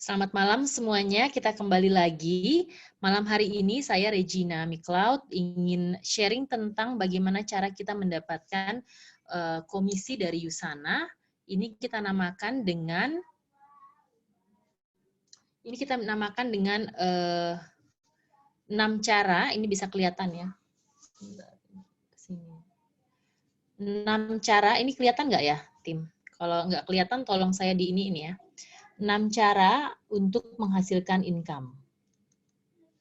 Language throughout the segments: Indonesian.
Selamat malam semuanya, kita kembali lagi. Malam hari ini saya Regina McLeod ingin sharing tentang bagaimana cara kita mendapatkan komisi dari Usana. Ini kita namakan dengan 6 cara, ini bisa kelihatan ya. 6 cara, ini kelihatan nggak ya, tim? Kalau nggak kelihatan, tolong saya di ini ya. 6 cara untuk menghasilkan income.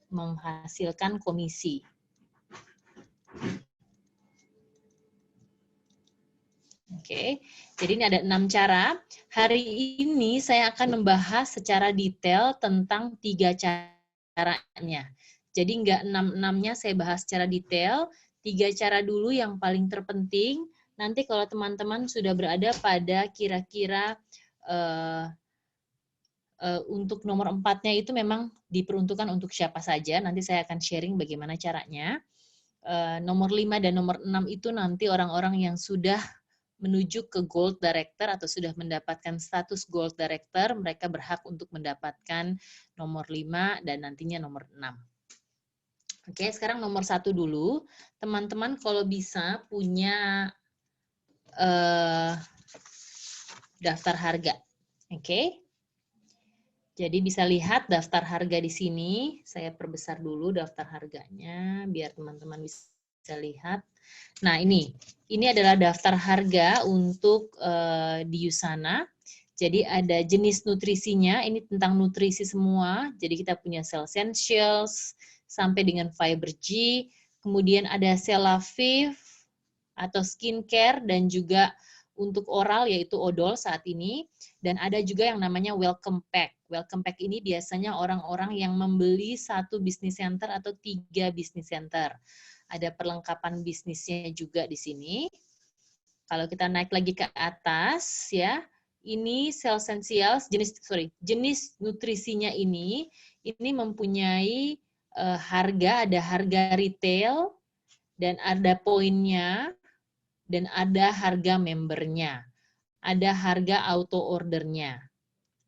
Menghasilkan komisi. Oke, jadi ini ada 6 cara. Hari ini saya akan membahas secara detail tentang 3 caranya. Jadi nggak 6-6-nya saya bahas secara detail, 3 cara dulu yang paling terpenting. Nanti kalau teman-teman sudah berada pada kira-kira untuk nomor 4-nya itu memang diperuntukkan untuk siapa saja. Nanti saya akan sharing bagaimana caranya. Nomor 5 dan nomor 6 itu nanti orang-orang yang sudah menuju ke Gold Director atau sudah mendapatkan status Gold Director, mereka berhak untuk mendapatkan nomor 5 dan nantinya nomor 6. Oke, sekarang nomor 1 dulu. Teman-teman kalau bisa punya daftar harga. Oke. Jadi bisa lihat daftar harga di sini. Saya perbesar dulu daftar harganya biar teman-teman bisa lihat. Nah, ini adalah daftar harga untuk di Usana. Jadi ada jenis nutrisinya, ini tentang nutrisi semua. Jadi kita punya Cell Essentials sampai dengan Fiber G, kemudian ada Celavive atau skincare dan juga untuk oral yaitu odol saat ini, dan ada juga yang namanya welcome pack. Welcome pack ini biasanya orang-orang yang membeli 1 bisnis center atau 3 bisnis center. Ada perlengkapan bisnisnya juga di sini. Kalau kita naik lagi ke atas ya, ini Cell Essentials jenis nutrisinya ini mempunyai harga, ada harga retail dan ada poinnya dan ada harga membernya. Ada harga auto ordernya.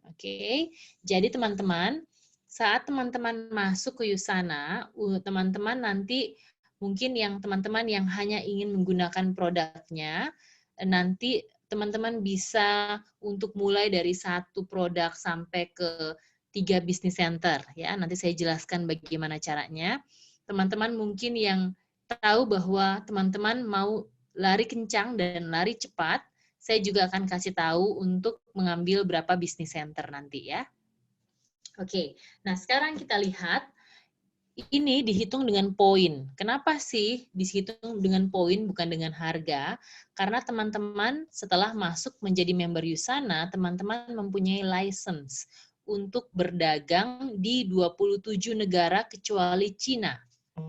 Oke. Jadi teman-teman, saat teman-teman masuk ke Usana, teman-teman nanti mungkin yang teman-teman yang hanya ingin menggunakan produknya, nanti teman-teman bisa untuk mulai dari 1 produk sampai ke 3 bisnis center ya. Nanti saya jelaskan bagaimana caranya. Teman-teman mungkin yang tahu bahwa teman-teman mau lari kencang dan lari cepat, saya juga akan kasih tahu untuk mengambil berapa bisnis center nanti ya. Oke, nah sekarang kita lihat ini dihitung dengan poin. Kenapa sih dihitung dengan poin bukan dengan harga? Karena teman-teman setelah masuk menjadi member Usana, teman-teman mempunyai license untuk berdagang di 27 negara kecuali Cina.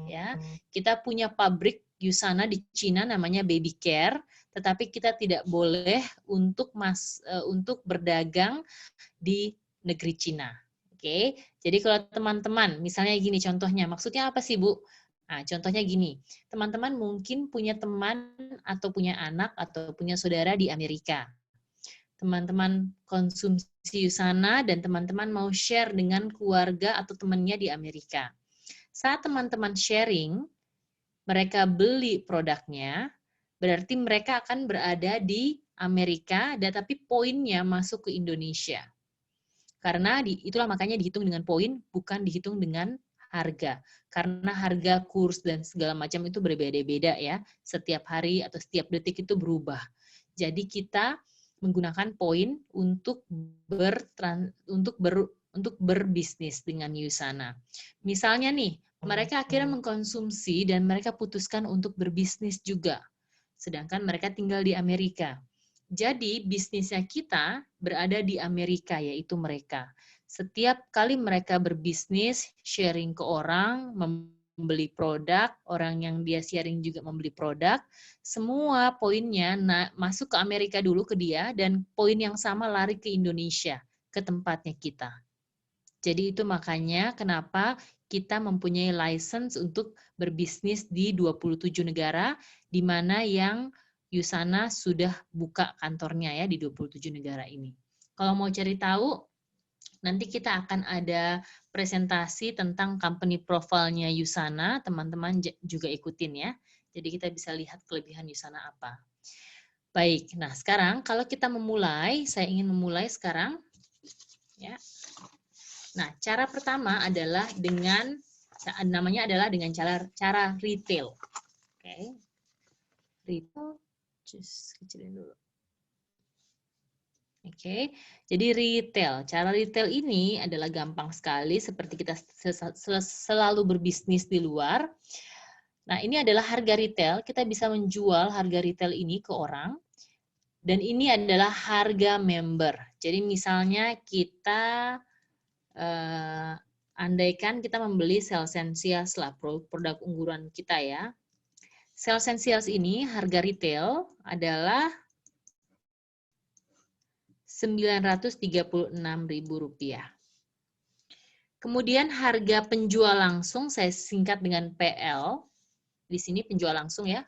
Ya, kita punya pabrik Usana di Cina namanya Baby Care, tetapi kita tidak boleh untuk berdagang di negeri Cina. Oke, jadi kalau teman-teman, misalnya gini contohnya, maksudnya apa sih Bu? Nah, contohnya gini, teman-teman mungkin punya teman atau punya anak atau punya saudara di Amerika. Teman-teman konsumsi Usana dan teman-teman mau share dengan keluarga atau temannya di Amerika. Saat teman-teman sharing, mereka beli produknya, berarti mereka akan berada di Amerika, tapi poinnya masuk ke Indonesia. Karena itulah makanya dihitung dengan poin, bukan dihitung dengan harga. Karena harga, kurs, dan segala macam itu berbeda-beda ya. Setiap hari atau setiap detik itu berubah. Jadi kita menggunakan poin untuk berbisnis dengan Usana. Misalnya nih, mereka akhirnya mengkonsumsi dan mereka putuskan untuk berbisnis juga. Sedangkan mereka tinggal di Amerika. Jadi bisnisnya kita berada di Amerika, yaitu mereka. Setiap kali mereka berbisnis, sharing ke orang, membeli produk, orang yang dia sharing juga membeli produk, semua poinnya masuk ke Amerika dulu ke dia, dan poin yang sama lari ke Indonesia, ke tempatnya kita. Jadi itu makanya kenapa kita mempunyai license untuk berbisnis di 27 negara, di mana yang Usana sudah buka kantornya ya di 27 negara ini. Kalau mau cari tahu, Nanti kita akan ada presentasi tentang company profile-nya Usana, teman-teman juga ikutin ya. Jadi kita bisa lihat kelebihan Usana apa. Baik, nah sekarang kalau kita memulai, saya ingin memulai sekarang. Ya. Nah, cara pertama adalah dengan, namanya adalah dengan cara retail. Oke. Retail, just kecilin dulu. Oke, jadi retail. Cara retail ini adalah gampang sekali seperti kita selalu berbisnis di luar. Nah, ini adalah harga retail. Kita bisa menjual harga retail ini ke orang. Dan ini adalah harga member. Jadi misalnya kita, andaikan kita membeli Sales Essentials lah, produk unggulan kita ya. Sales Essentials ini harga retail adalah Rp936.000. Kemudian harga penjual langsung saya singkat dengan PL. Di sini penjual langsung ya.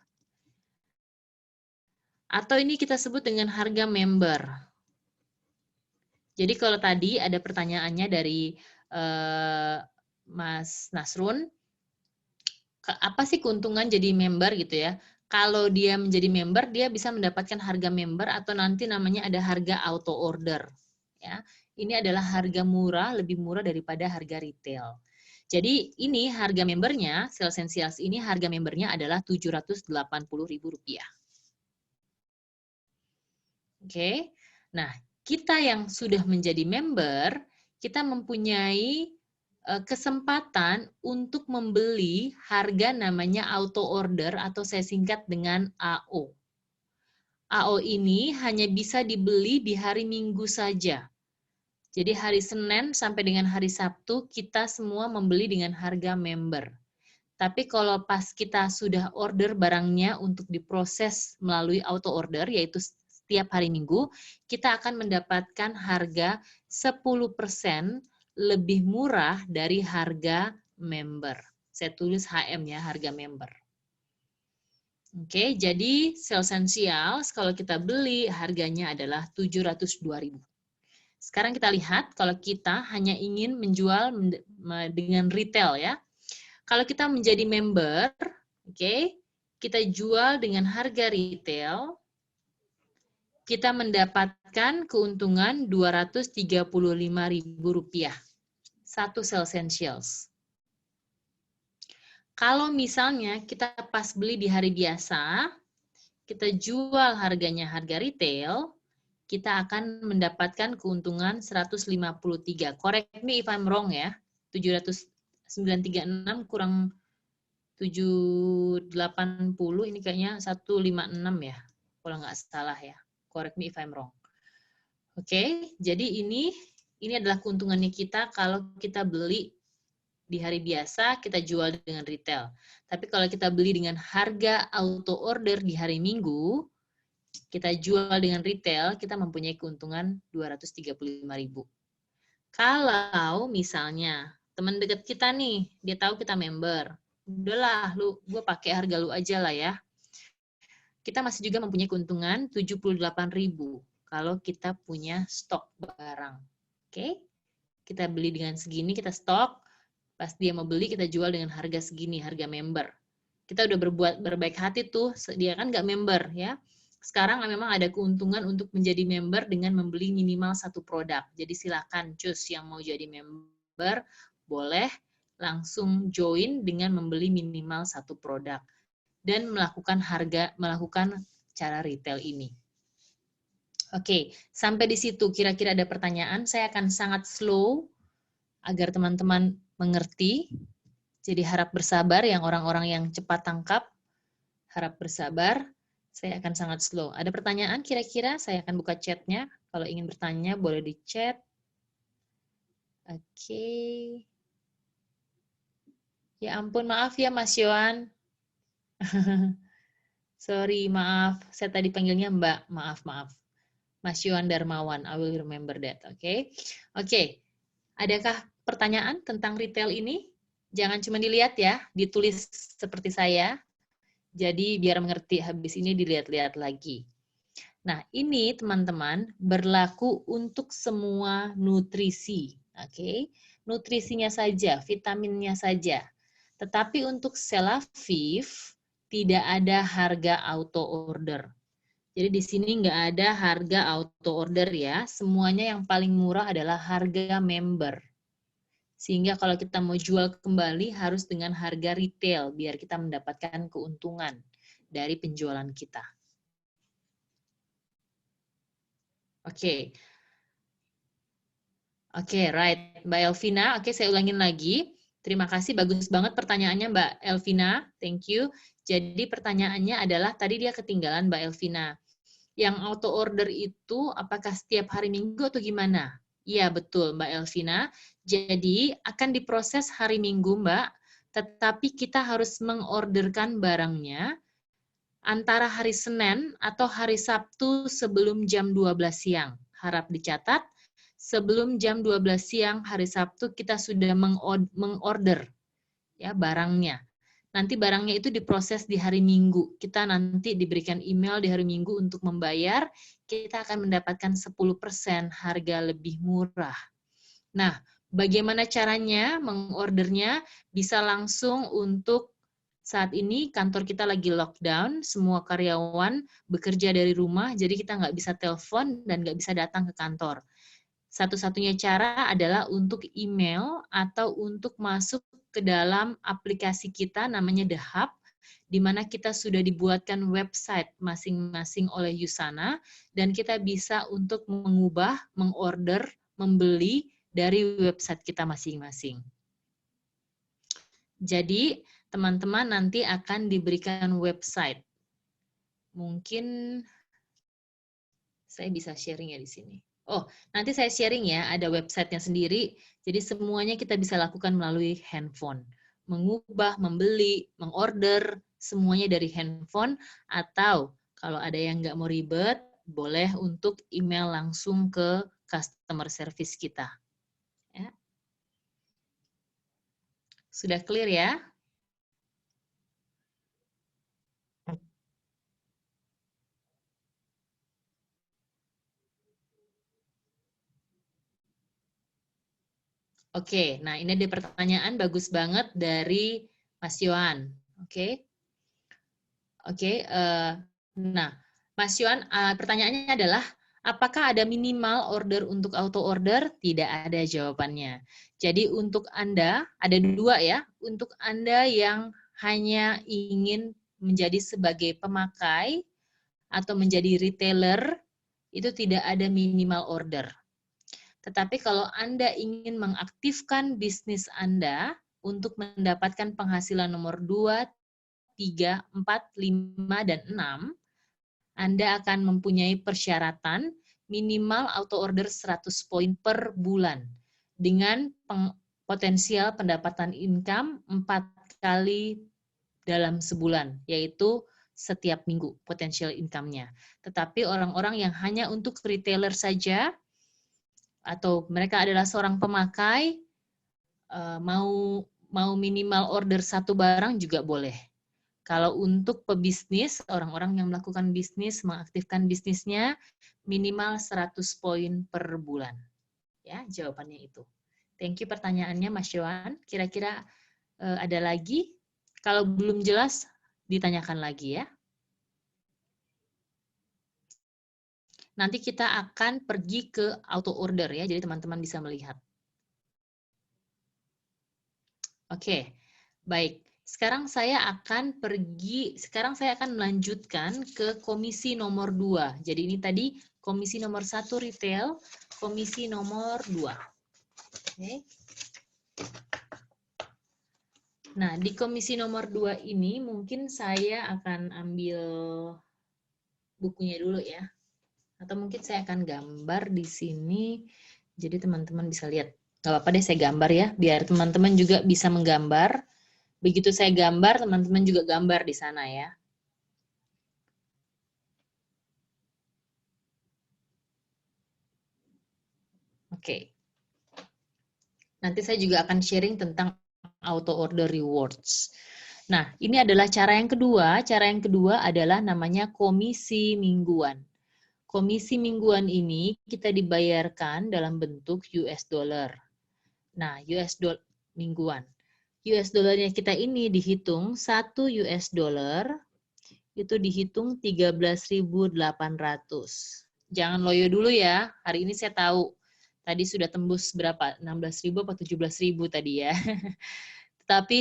Atau ini kita sebut dengan harga member. Jadi kalau tadi ada pertanyaannya dari Mas Nasrun, apa sih keuntungan jadi member gitu ya? Kalau dia menjadi member, dia bisa mendapatkan harga member atau nanti namanya ada harga auto order. Ya, ini adalah harga murah, lebih murah daripada harga retail. Jadi ini harga membernya, Sales Essentials ini harga membernya adalah Rp780.000. Oke, nah kita yang sudah menjadi member, kita mempunyai kesempatan untuk membeli harga namanya auto order atau saya singkat dengan AO. AO ini hanya bisa dibeli di hari Minggu saja. Jadi hari Senin sampai dengan hari Sabtu kita semua membeli dengan harga member. Tapi kalau pas kita sudah order barangnya untuk diproses melalui auto order, yaitu setiap hari Minggu, kita akan mendapatkan harga 10% lebih murah dari harga member. Saya tulis HM ya, harga member. Oke, jadi Sales Essentials kalau kita beli harganya adalah Rp702.000. Sekarang kita lihat kalau kita hanya ingin menjual dengan retail ya. Kalau kita menjadi member, oke, kita jual dengan harga retail, kita mendapatkan keuntungan Rp235.000. Satu Sales Essentials. Kalau misalnya kita pas beli di hari biasa, kita jual harganya harga retail, kita akan mendapatkan keuntungan 153. Correct me if I'm wrong ya. 936 kurang 780 ini kayaknya 156 ya. Kalau nggak salah ya. Correct me if I'm wrong. Oke, jadi ini adalah keuntungannya kita kalau kita beli di hari biasa, kita jual dengan retail. Tapi kalau kita beli dengan harga auto order di hari Minggu, kita jual dengan retail, kita mempunyai keuntungan Rp235.000. Kalau misalnya teman dekat kita nih, dia tahu kita member, udahlah, gue pakai harga lu aja lah ya. Kita masih juga mempunyai keuntungan Rp78.000 kalau kita punya stok barang. Oke? Kita beli dengan segini, kita stok. Pas dia mau beli, kita jual dengan harga segini, harga member. Kita udah berbaik hati tuh, dia kan nggak member ya. Sekarang memang ada keuntungan untuk menjadi member dengan membeli minimal satu produk. Jadi silakan choose yang mau jadi member, boleh langsung join dengan membeli minimal satu produk dan melakukan cara retail ini. Oke, sampai di situ kira-kira ada pertanyaan. Saya akan sangat slow agar teman-teman mengerti. Jadi harap bersabar yang orang-orang yang cepat tangkap. Harap bersabar. Saya akan sangat slow. Ada pertanyaan kira-kira? Saya akan buka chat-nya. Kalau ingin bertanya boleh di chat. Oke. Ya ampun, maaf ya Mas Yohan. Sorry, maaf. Saya tadi panggilnya Mbak. Maaf. Mas Yohan Darmawan. I will remember that. Oke. Oke. Adakah pertanyaan tentang retail ini? Jangan cuma dilihat ya, ditulis seperti saya. Jadi biar mengerti, habis ini dilihat-lihat lagi. Nah, ini teman-teman berlaku untuk semua nutrisi. Oke, nutrisinya saja, vitaminnya saja. Tetapi untuk Celaviv tidak ada harga auto order. Jadi di sini nggak ada harga auto order ya. Semuanya yang paling murah adalah harga member. Sehingga kalau kita mau jual kembali harus dengan harga retail biar kita mendapatkan keuntungan dari penjualan kita. Oke. Oke, right. Mbak Elvina, oke saya ulangin lagi. Terima kasih, bagus banget pertanyaannya Mbak Elvina. Thank you. Jadi pertanyaannya adalah, tadi dia ketinggalan Mbak Elvina. Yang auto order itu apakah setiap hari Minggu atau gimana? Iya, betul Mbak Elvina. Jadi akan diproses hari Minggu Mbak, tetapi kita harus mengorderkan barangnya antara hari Senin atau hari Sabtu sebelum jam 12 siang. Harap dicatat, sebelum jam 12 siang hari Sabtu kita sudah mengorder ya barangnya. Nanti barangnya itu diproses di hari Minggu. Kita nanti diberikan email di hari Minggu untuk membayar, kita akan mendapatkan 10% harga lebih murah. Nah, bagaimana caranya mengordernya? Bisa langsung untuk saat ini kantor kita lagi lockdown, semua karyawan bekerja dari rumah, jadi kita nggak bisa telepon dan nggak bisa datang ke kantor. Satu-satunya cara adalah untuk email atau untuk masuk ke dalam aplikasi kita namanya The Hub, di mana kita sudah dibuatkan website masing-masing oleh Yusana, dan kita bisa untuk mengubah, mengorder, membeli dari website kita masing-masing. Jadi, teman-teman nanti akan diberikan website. Mungkin saya bisa sharing ya di sini. Oh, nanti saya sharing ya, ada websitenya sendiri, jadi semuanya kita bisa lakukan melalui handphone. Mengubah, membeli, mengorder, semuanya dari handphone, atau kalau ada yang nggak mau ribet, boleh untuk email langsung ke customer service kita. Ya. Sudah clear ya? Oke, nah ini ada pertanyaan bagus banget dari Mas Yohan. Oke. Oke, nah Mas Yohan, pertanyaannya adalah, apakah ada minimal order untuk auto order? Tidak ada jawabannya. Jadi untuk Anda, ada dua ya, untuk Anda yang hanya ingin menjadi sebagai pemakai atau menjadi retailer, itu tidak ada minimal order. Tetapi kalau Anda ingin mengaktifkan bisnis Anda untuk mendapatkan penghasilan nomor 2, 3, 4, 5, dan 6, Anda akan mempunyai persyaratan minimal auto order 100 poin per bulan dengan potensial pendapatan income 4 kali dalam sebulan, yaitu setiap minggu potensial income-nya. Tetapi orang-orang yang hanya untuk retailer saja, atau mereka adalah seorang pemakai, mau minimal order satu barang juga boleh. Kalau untuk pebisnis, orang-orang yang melakukan bisnis, mengaktifkan bisnisnya, minimal 100 poin per bulan. Ya, jawabannya itu. Thank you pertanyaannya, Mas Yohan. Kira-kira ada lagi? Kalau belum jelas, ditanyakan lagi ya. Nanti kita akan pergi ke auto order ya, jadi teman-teman bisa melihat. Oke, baik. Sekarang saya akan melanjutkan ke komisi nomor 2. Jadi ini tadi komisi nomor 1 retail, komisi nomor 2. Oke. Nah, di komisi nomor 2 ini mungkin saya akan ambil bukunya dulu ya. Atau mungkin saya akan gambar di sini, jadi teman-teman bisa lihat. Gak apa-apa deh saya gambar ya, biar teman-teman juga bisa menggambar. Begitu saya gambar, teman-teman juga gambar di sana ya. Oke. Nanti saya juga akan sharing tentang auto order rewards. Nah, ini adalah cara yang kedua. Cara yang kedua adalah namanya komisi mingguan. Komisi mingguan ini kita dibayarkan dalam bentuk US dollar. Nah, US dollar mingguan. US dollarnya kita ini dihitung 1 US dollar itu dihitung 13.800. Jangan loyo dulu ya. Hari ini saya tahu tadi sudah tembus berapa? 16.000 atau 17.000 tadi ya. Tetapi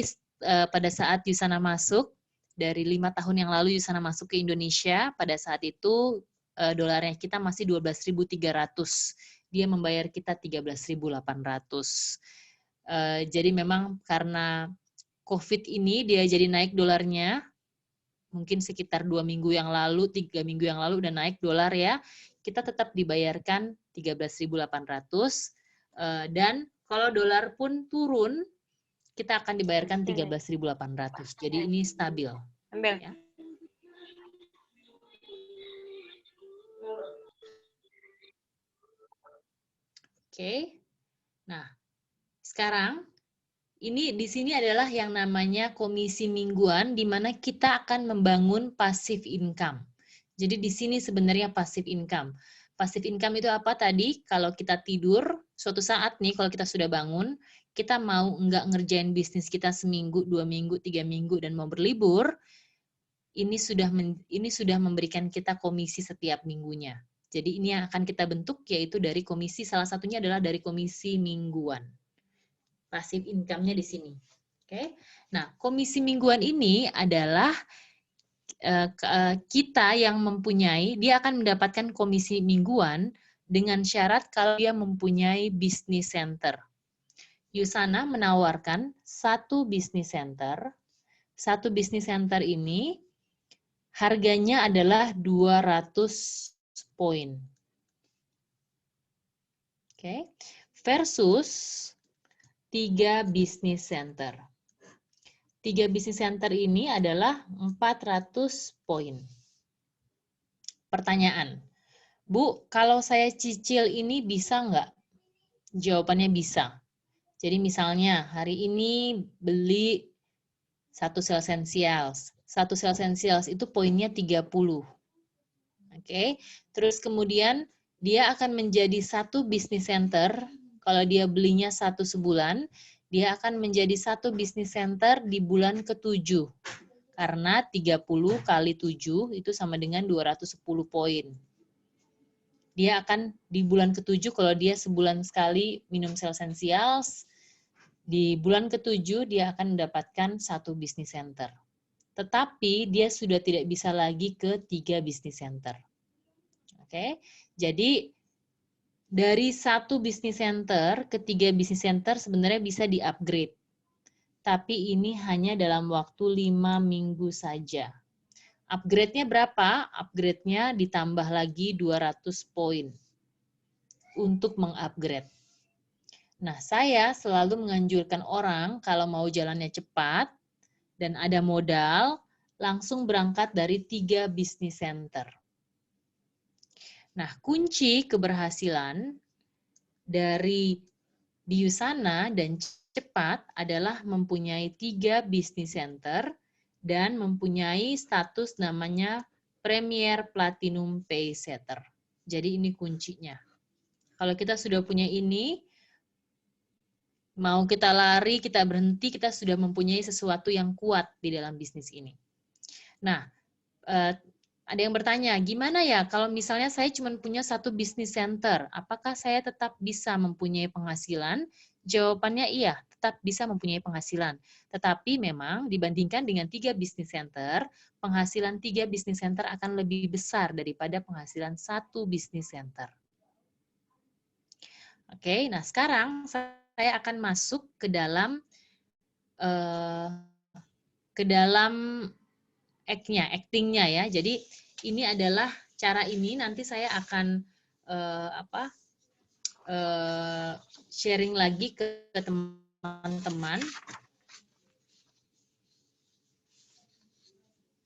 pada saat Yusana masuk, dari 5 tahun yang lalu Yusana masuk ke Indonesia, pada saat itu dolarnya kita masih 12.300. Dia membayar kita 13.800. Jadi memang karena COVID ini dia jadi naik dolarnya, mungkin sekitar 2 minggu yang lalu, 3 minggu yang lalu udah naik dolar ya, kita tetap dibayarkan 13.800, dan kalau dolar pun turun, kita akan dibayarkan 13.800. Jadi ini stabil. Ambil. Ya. Oke. Nah, sekarang ini di sini adalah yang namanya komisi mingguan, di mana kita akan membangun passive income. Jadi di sini sebenarnya passive income. Passive income itu apa tadi? Kalau kita tidur, suatu saat nih kalau kita sudah bangun, kita mau nggak ngerjain bisnis kita seminggu, 2 minggu, 3 minggu, dan mau berlibur, ini sudah memberikan kita komisi setiap minggunya. Jadi ini yang akan kita bentuk, yaitu dari komisi, salah satunya adalah dari komisi mingguan. Passive income-nya di sini. Oke. Nah, komisi mingguan ini adalah kita yang mempunyai, dia akan mendapatkan komisi mingguan dengan syarat kalau dia mempunyai business center. Yusana menawarkan satu business center. Satu business center ini harganya adalah 200 poin. Oke. Versus 3 business center. 3 business center ini adalah 400 poin. Pertanyaan, Bu, kalau saya cicil ini bisa nggak? Jawabannya bisa. Jadi misalnya hari ini beli 1 sel essentials. 1 sel essentials itu poinnya 30. Oke. Terus kemudian dia akan menjadi satu business center. Kalau dia belinya 1 sebulan, dia akan menjadi satu business center di bulan ke-7. Karena 30 kali 7 itu sama dengan 210 poin. Dia akan di bulan ke-7 kalau dia sebulan sekali minum sel essentials, di bulan ke-7 dia akan mendapatkan satu business center. Tetapi dia sudah tidak bisa lagi ke 3 business center. Oke. Jadi dari satu business center ke 3 business center sebenarnya bisa di-upgrade. Tapi ini hanya dalam waktu 5 minggu saja. Upgrade-nya berapa? Upgrade-nya ditambah lagi 200 poin untuk mengupgrade. Nah, saya selalu menganjurkan orang kalau mau jalannya cepat dan ada modal, langsung berangkat dari 3 business center. Nah, kunci keberhasilan dari di Yusana dan cepat adalah mempunyai 3 business center dan mempunyai status namanya Premier Platinum Paysetter. Jadi ini kuncinya. Kalau kita sudah punya ini, mau kita lari, kita berhenti, kita sudah mempunyai sesuatu yang kuat di dalam bisnis ini. Nah, ada yang bertanya, gimana ya kalau misalnya saya cuma punya satu bisnis center, apakah saya tetap bisa mempunyai penghasilan? Jawabannya iya, tetap bisa mempunyai penghasilan. Tetapi memang dibandingkan dengan 3 bisnis center, penghasilan 3 bisnis center akan lebih besar daripada penghasilan 1 bisnis center. Oke, nah sekarang saya akan masuk ke dalam actingnya ya. Jadi ini adalah cara ini nanti saya akan sharing lagi ke teman-teman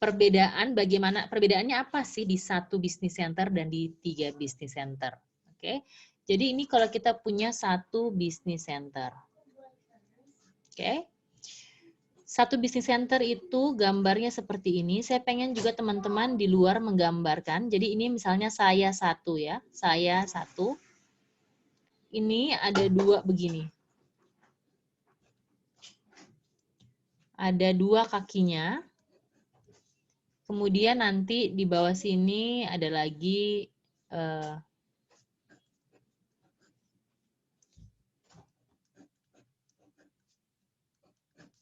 perbedaannya apa sih di satu business center dan di 3 business center. Oke. Jadi ini kalau kita punya satu business center. Oke. Satu business center itu gambarnya seperti ini. Saya pengen juga teman-teman di luar menggambarkan. Jadi ini misalnya saya satu ya. Saya satu. Ini ada 2 begini. ada 2 kakinya. Kemudian nanti di bawah sini ada lagi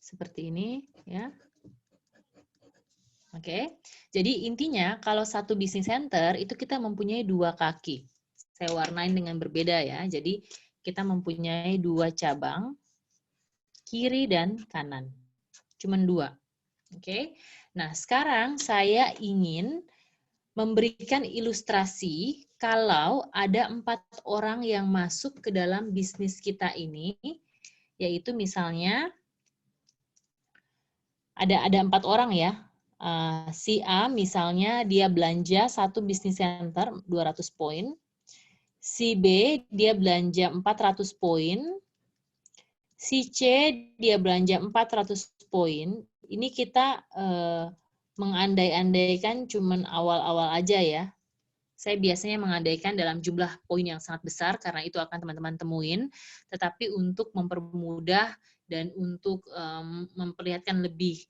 seperti ini, ya. Oke, jadi intinya kalau satu bisnis center itu kita mempunyai 2 kaki. Saya warnain dengan berbeda ya. Jadi kita mempunyai 2 cabang, kiri dan kanan. Cuman 2. Oke. Nah, sekarang saya ingin memberikan ilustrasi kalau ada 4 orang yang masuk ke dalam bisnis kita ini, yaitu misalnya ada 4 orang ya. Si A misalnya dia belanja satu bisnis center 200 poin. Si B dia belanja 400 poin. Si C dia belanja 400 poin. Ini kita mengandai-andaikan cuman awal-awal aja ya. Saya biasanya mengandaikan dalam jumlah poin yang sangat besar karena itu akan teman-teman temuin. Tetapi untuk mempermudah dan untuk memperlihatkan lebih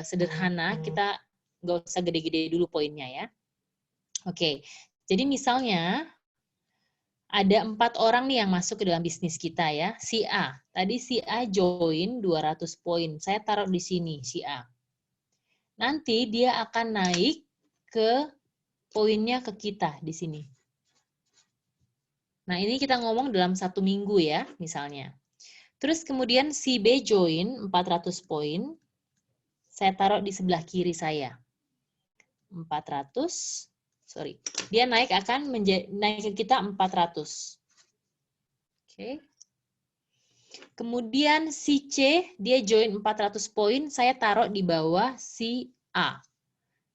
sederhana, kita nggak usah gede-gede dulu poinnya ya. Oke, jadi misalnya ada 4 orang nih yang masuk ke dalam bisnis kita ya. Si A, tadi si A join 200 poin. Saya taruh di sini si A. Nanti dia akan naik ke poinnya ke kita di sini. Nah, ini kita ngomong dalam 1 minggu ya, misalnya. Terus kemudian si B join 400 poin. Saya taruh di sebelah kiri saya. 400, sorry. Dia naik akan naik ke kita 400. Oke. Kemudian si C, dia join 400 poin, saya taruh di bawah si A.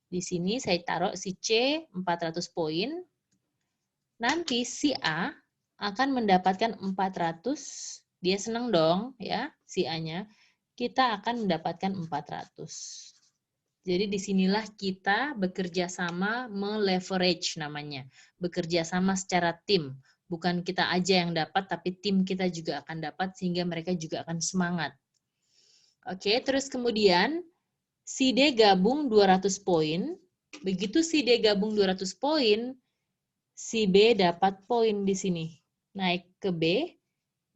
Di sini saya taruh si C 400 poin. Nanti si A akan mendapatkan 400. Dia senang dong ya, si A-nya. Kita akan mendapatkan 400. Jadi disinilah kita bekerja sama meleverage namanya. Bekerja sama secara tim. Bukan kita aja yang dapat, tapi tim kita juga akan dapat sehingga mereka juga akan semangat. Oke, terus kemudian si D gabung 200 poin. Begitu si D gabung 200 poin, si B dapat poin di sini. Naik ke B,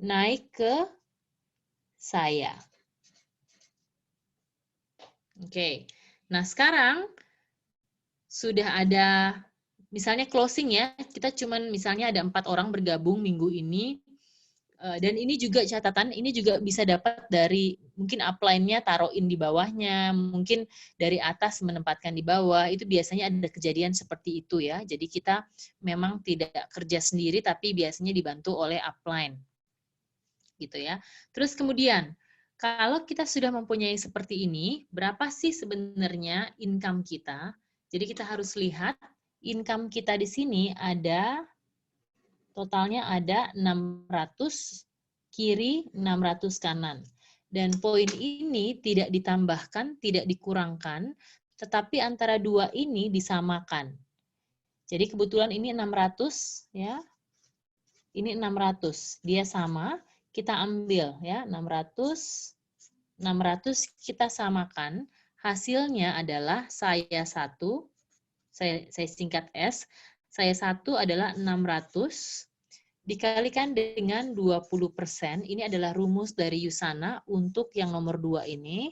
naik ke saya. Oke. Nah, sekarang sudah ada misalnya closing ya, kita cuman misalnya ada 4 orang bergabung minggu ini, dan ini juga catatan, ini juga bisa dapat dari mungkin upline-nya taruhin di bawahnya, mungkin dari atas menempatkan di bawah, itu biasanya ada kejadian seperti itu ya. Jadi kita memang tidak kerja sendiri, tapi biasanya dibantu oleh upline. Gitu ya. Terus kemudian, kalau kita sudah mempunyai seperti ini, berapa sih sebenarnya income kita? Jadi kita harus lihat income kita di sini ada totalnya ada 600 kiri, 600 kanan. Dan poin ini tidak ditambahkan, tidak dikurangkan, tetapi antara dua ini disamakan. Jadi kebetulan ini 600 ya. Ini 600, dia sama, kita ambil ya 600 kita samakan, hasilnya adalah saya singkat S, saya 1 adalah 600 dikalikan dengan 20%, ini adalah rumus dari Yusana untuk yang nomor 2 ini,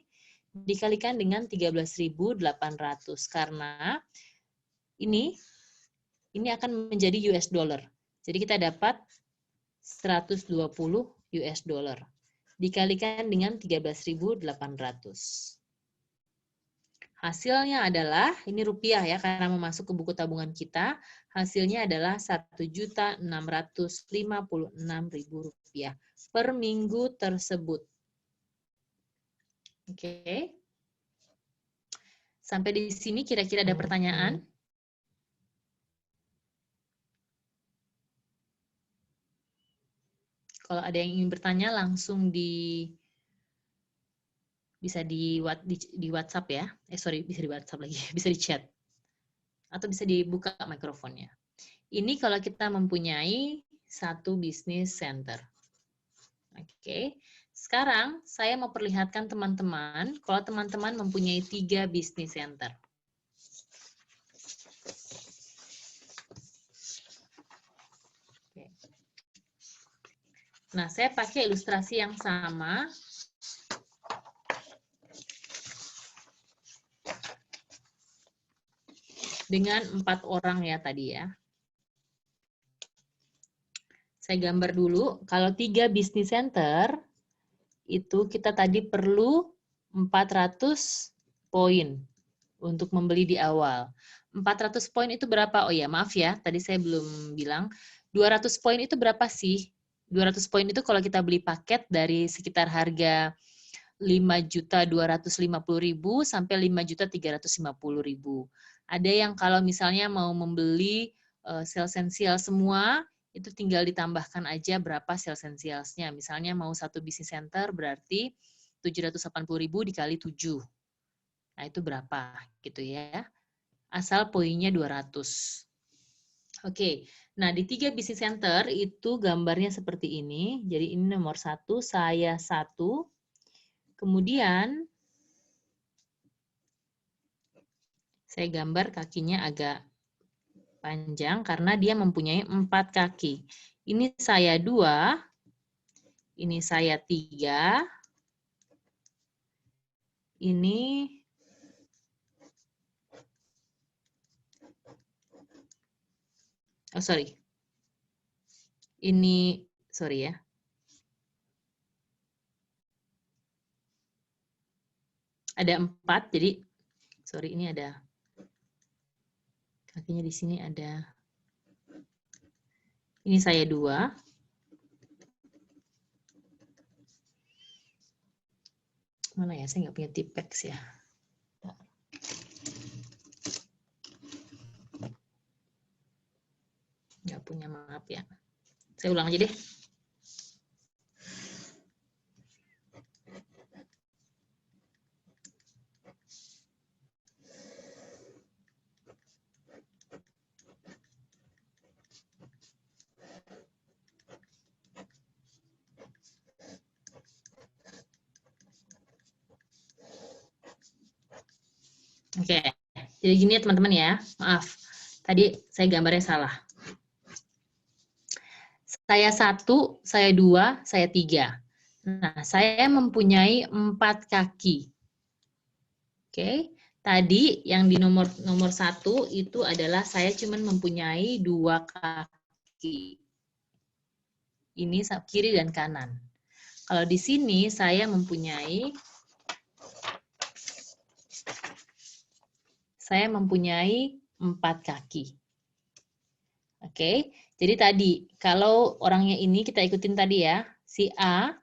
dikalikan dengan 13.800 karena ini akan menjadi US dollar. Jadi kita dapat 120 US dollar dikalikan dengan 13.800. Hasilnya adalah, ini rupiah ya, karena masuk ke buku tabungan kita, hasilnya adalah Rp1.656.000 per minggu tersebut. Oke. Sampai di sini kira-kira ada pertanyaan? Kalau ada yang ingin bertanya langsung bisa di WhatsApp ya. Sorry, bisa di WhatsApp lagi, bisa di chat. Atau bisa dibuka mikrofonnya. Ini kalau kita mempunyai satu bisnis center. Oke. sekarang saya mau perlihatkan teman-teman kalau teman-teman mempunyai 3 business center. Oke. Nah, saya pakai ilustrasi yang sama. Dengan 4 orang ya tadi ya. Saya gambar dulu, kalau 3 business center, itu kita tadi perlu 400 poin untuk membeli di awal. 400 poin itu berapa? Oh ya, maaf ya, tadi saya belum bilang. 200 poin itu berapa sih? 200 poin itu kalau kita beli paket dari sekitar harga 5.250.000 sampai 5.350.000. Ada yang kalau misalnya mau membeli sel esensial semua, itu tinggal ditambahkan aja berapa sel esensialsnya. Misalnya mau satu business center berarti 780.000 dikali 7. Nah, itu berapa gitu ya. Asal poinnya 200. Oke, nah di 3 business center itu gambarnya seperti ini. Jadi ini nomor 1, saya 1. Kemudian saya gambar kakinya agak panjang karena dia mempunyai 4 kaki. Ini saya 2, ini saya 3, ini ini sorry ya. Ada 4, jadi sorry ini ada kakinya di sini ada. Ini saya 2. Mana ya? Saya nggak punya Tipex ya. Nggak punya, maaf ya. Saya ulang aja deh. Oke, jadi gini ya teman-teman ya. Maaf, tadi saya gambarnya salah. Saya 1, saya 2, saya 3. Nah, saya mempunyai 4 kaki. Oke, tadi yang di nomor 1 itu adalah saya cuma mempunyai 2 kaki. Ini kiri dan kanan. Kalau di sini saya mempunyai 4 kaki. Oke, jadi tadi kalau orangnya ini kita ikutin tadi ya, si A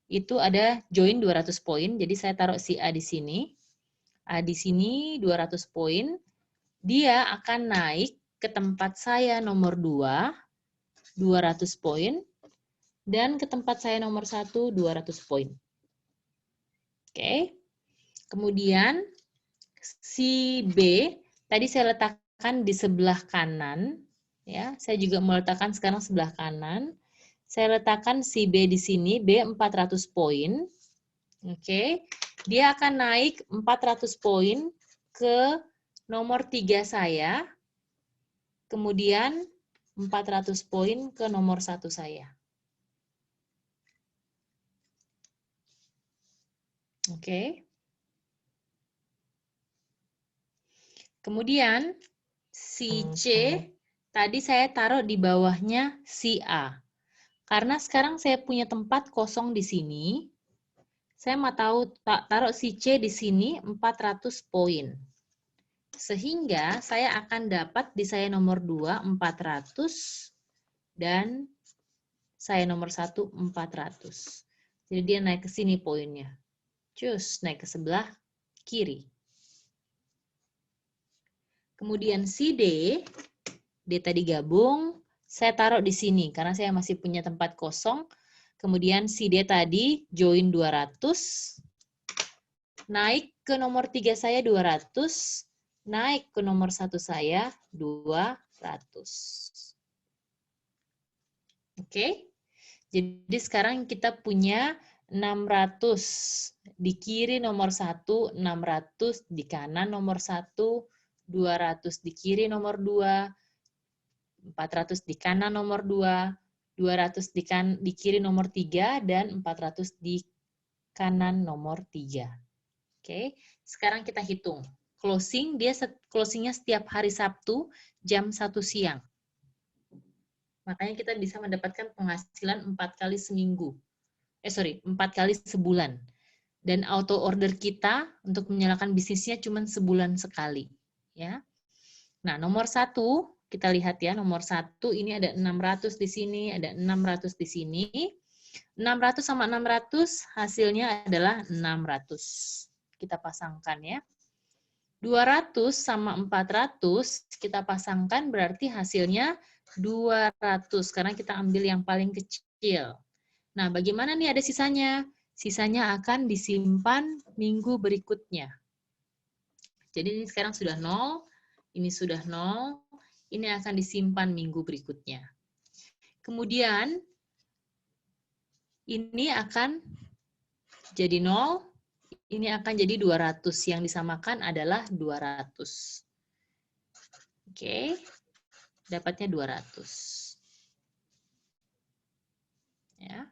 itu ada join 200 poin, jadi saya taruh si A di sini. A di sini 200 poin, dia akan naik ke tempat saya nomor 2, 200 poin, dan ke tempat saya nomor 1, 200 poin. Oke, kemudian si B, tadi saya letakkan di sebelah kanan, ya, saya juga mau letakkan sekarang sebelah kanan. Saya letakkan si B di sini, B 400 poin. Oke, dia akan naik 400 poin ke nomor 3 saya, kemudian 400 poin ke nomor 1 saya. Oke. Kemudian si C, tadi saya taruh di bawahnya si A. Karena sekarang saya punya tempat kosong di sini, saya mau taruh si C di sini 400 poin. Sehingga saya akan dapat di saya nomor 2 400 dan saya nomor 1 400. Jadi dia naik ke sini poinnya. Cus, naik ke sebelah kiri. Kemudian si D, D tadi gabung, saya taruh di sini karena saya masih punya tempat kosong. Kemudian si D tadi join 200, naik ke nomor 3 saya 200, naik ke nomor 1 saya 200. Oke, jadi sekarang kita punya 600 di kiri nomor 1, 600 di kanan nomor 1, 200 di kiri nomor 2, 400 di kanan nomor 2, 200 di kiri nomor 3, dan 400 di kanan nomor 3. Oke, sekarang kita hitung. Closingnya setiap hari Sabtu jam 1 siang. Makanya kita bisa mendapatkan penghasilan 4 kali seminggu. 4 kali sebulan. Dan auto order kita untuk menyalakan bisnisnya cuma sebulan sekali. Ya. Nah, nomor 1, kita lihat ya, nomor 1 ini ada 600 di sini, ada 600 di sini. 600 sama 600 hasilnya adalah 600. Kita pasangkan ya. 200 sama 400 kita pasangkan berarti hasilnya 200 karena kita ambil yang paling kecil. Nah, bagaimana nih ada sisanya? Sisanya akan disimpan minggu berikutnya. Jadi ini sekarang sudah 0, ini sudah 0, ini akan disimpan minggu berikutnya. Kemudian ini akan jadi 0, ini akan jadi 200. Yang disamakan adalah 200. Oke, dapatnya 200. Ya.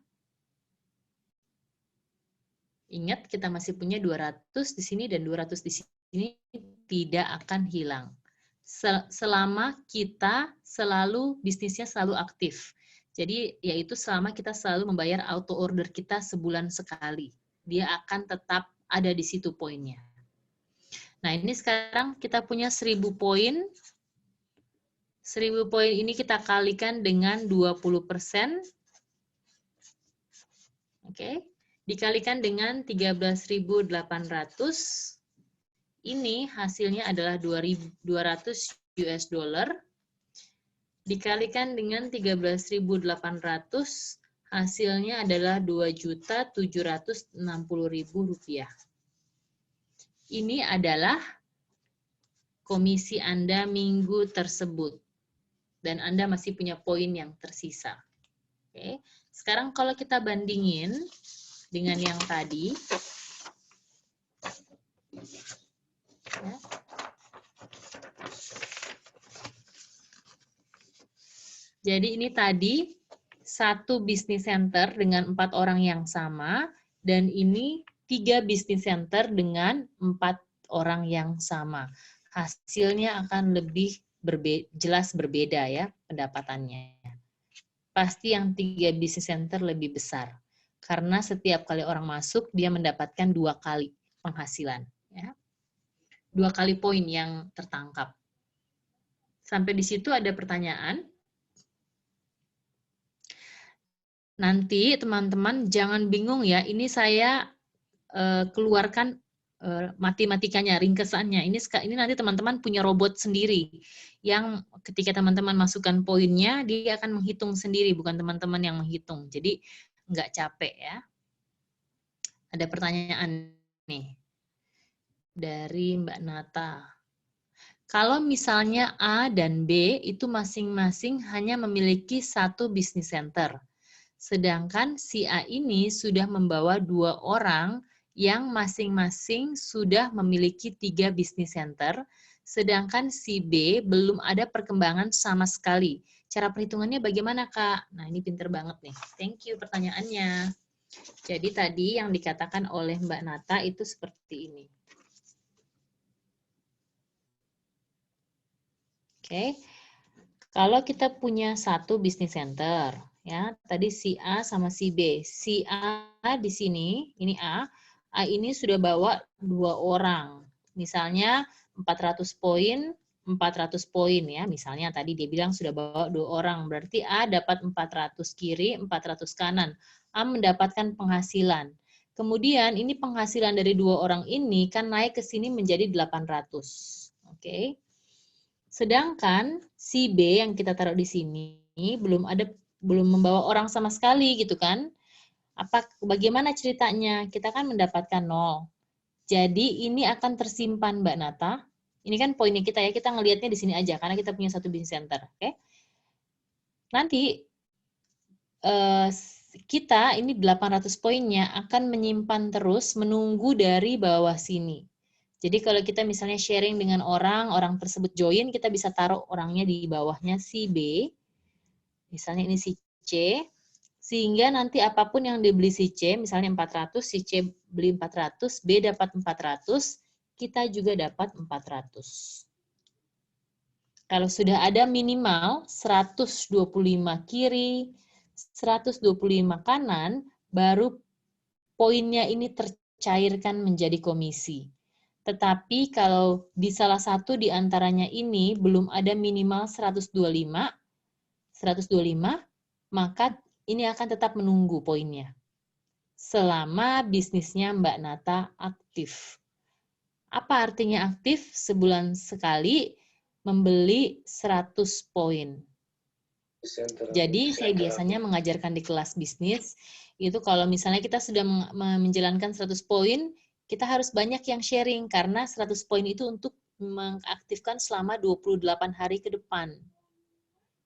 Ingat, kita masih punya 200 di sini dan 200 di sini tidak akan hilang. Selama kita bisnisnya selalu aktif. Jadi, yaitu selama kita selalu membayar auto order kita sebulan sekali. Dia akan tetap ada di situ poinnya. Nah, ini sekarang kita punya 1000 poin. 1000 poin ini kita kalikan dengan 20%. Oke. Dikalikan dengan 13.800, ini hasilnya adalah 200 US dollar. Dikalikan dengan 13.800, hasilnya adalah 2.760.000 rupiah. Ini adalah komisi Anda minggu tersebut. Dan Anda masih punya poin yang tersisa. Oke. Sekarang kalau kita bandingin dengan yang tadi, ya. Jadi ini tadi satu bisnis center dengan 4 orang yang sama, dan ini 3 bisnis center dengan 4 orang yang sama. Hasilnya akan lebih jelas berbeda ya pendapatannya. Pasti yang 3 bisnis center lebih besar. Karena setiap kali orang masuk, dia mendapatkan 2 kali penghasilan. Ya. 2 kali poin yang tertangkap. Sampai di situ ada pertanyaan? Nanti teman-teman jangan bingung ya, ini saya keluarkan matematikanya, ringkesannya. Ini nanti teman-teman punya robot sendiri, yang ketika teman-teman masukkan poinnya, dia akan menghitung sendiri, bukan teman-teman yang menghitung. Jadi nggak capek ya. Ada pertanyaan nih dari Mbak Nata. Kalau misalnya A dan B itu masing-masing hanya memiliki 1 bisnis center, sedangkan si A ini sudah membawa 2 orang yang masing-masing sudah memiliki 3 bisnis center, sedangkan si B belum ada perkembangan sama sekali. Cara perhitungannya bagaimana, Kak? Nah, ini pinter banget nih. Thank you pertanyaannya. Jadi tadi yang dikatakan oleh Mbak Nata itu seperti ini. Oke, kalau kita punya 1 bisnis center, ya tadi si A sama si B. Si A di sini, ini A ini sudah bawa 2 orang. Misalnya 400 poin, 400 poin ya. Misalnya tadi dia bilang sudah bawa 2 orang, berarti A dapat 400 kiri, 400 kanan. A mendapatkan penghasilan. Kemudian ini penghasilan dari 2 orang ini kan naik ke sini menjadi 800. Oke. Sedangkan si B yang kita taruh di sini belum membawa orang sama sekali gitu kan. Bagaimana ceritanya? Kita kan mendapatkan 0. Jadi ini akan tersimpan Mbak Nata. Ini kan poinnya kita ya, kita ngelihatnya di sini aja karena kita punya 1 business center, oke? Nanti kita ini 800 poinnya akan menyimpan terus menunggu dari bawah sini. Jadi kalau kita misalnya sharing dengan orang, orang tersebut join, kita bisa taruh orangnya di bawahnya si B. Misalnya ini si C. Sehingga nanti apapun yang dibeli si C, misalnya 400, si C beli 400, B dapat 400, kita juga dapat 400. Kalau sudah ada minimal 125 kiri, 125 kanan, baru poinnya ini tercairkan menjadi komisi. Tetapi kalau di salah satu di antaranya ini belum ada minimal 125, maka ini akan tetap menunggu poinnya. Selama bisnisnya Mbak Nata aktif. Apa artinya aktif? Sebulan sekali membeli 100 poin. Jadi saya biasanya mengajarkan di kelas bisnis, itu kalau misalnya kita sudah menjalankan 100 poin, kita harus banyak yang sharing, karena 100 poin itu untuk mengaktifkan selama 28 hari ke depan.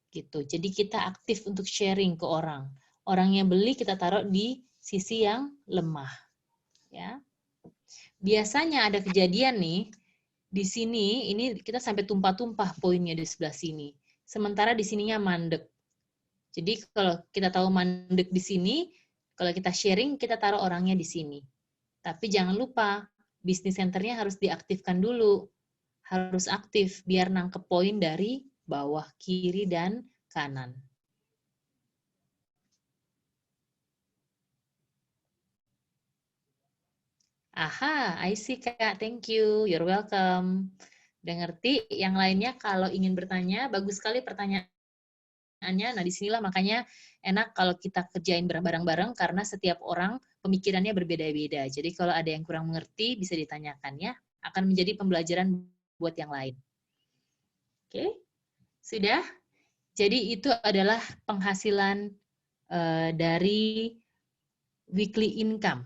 Gitu. Jadi kita aktif untuk sharing ke orang. Orang yang beli kita taruh di sisi yang lemah. Ya. Biasanya ada kejadian nih, di sini ini kita sampai tumpah-tumpah poinnya di sebelah sini. Sementara di sininya mandek. Jadi kalau kita tahu mandek di sini, kalau kita sharing, kita taruh orangnya di sini. Tapi jangan lupa, bisnis centernya harus diaktifkan dulu. Harus aktif, biar nangkep poin dari bawah, kiri, dan kanan. Aha, I see Kak, thank you, you're welcome. Udah ngerti? Yang lainnya kalau ingin bertanya, bagus sekali pertanyaan. Nah, disinilah makanya enak kalau kita kerjain bareng-bareng karena setiap orang pemikirannya berbeda-beda. Jadi kalau ada yang kurang mengerti bisa ditanyakan ya. Akan menjadi pembelajaran buat yang lain. Oke, sudah? Jadi itu adalah penghasilan dari weekly income.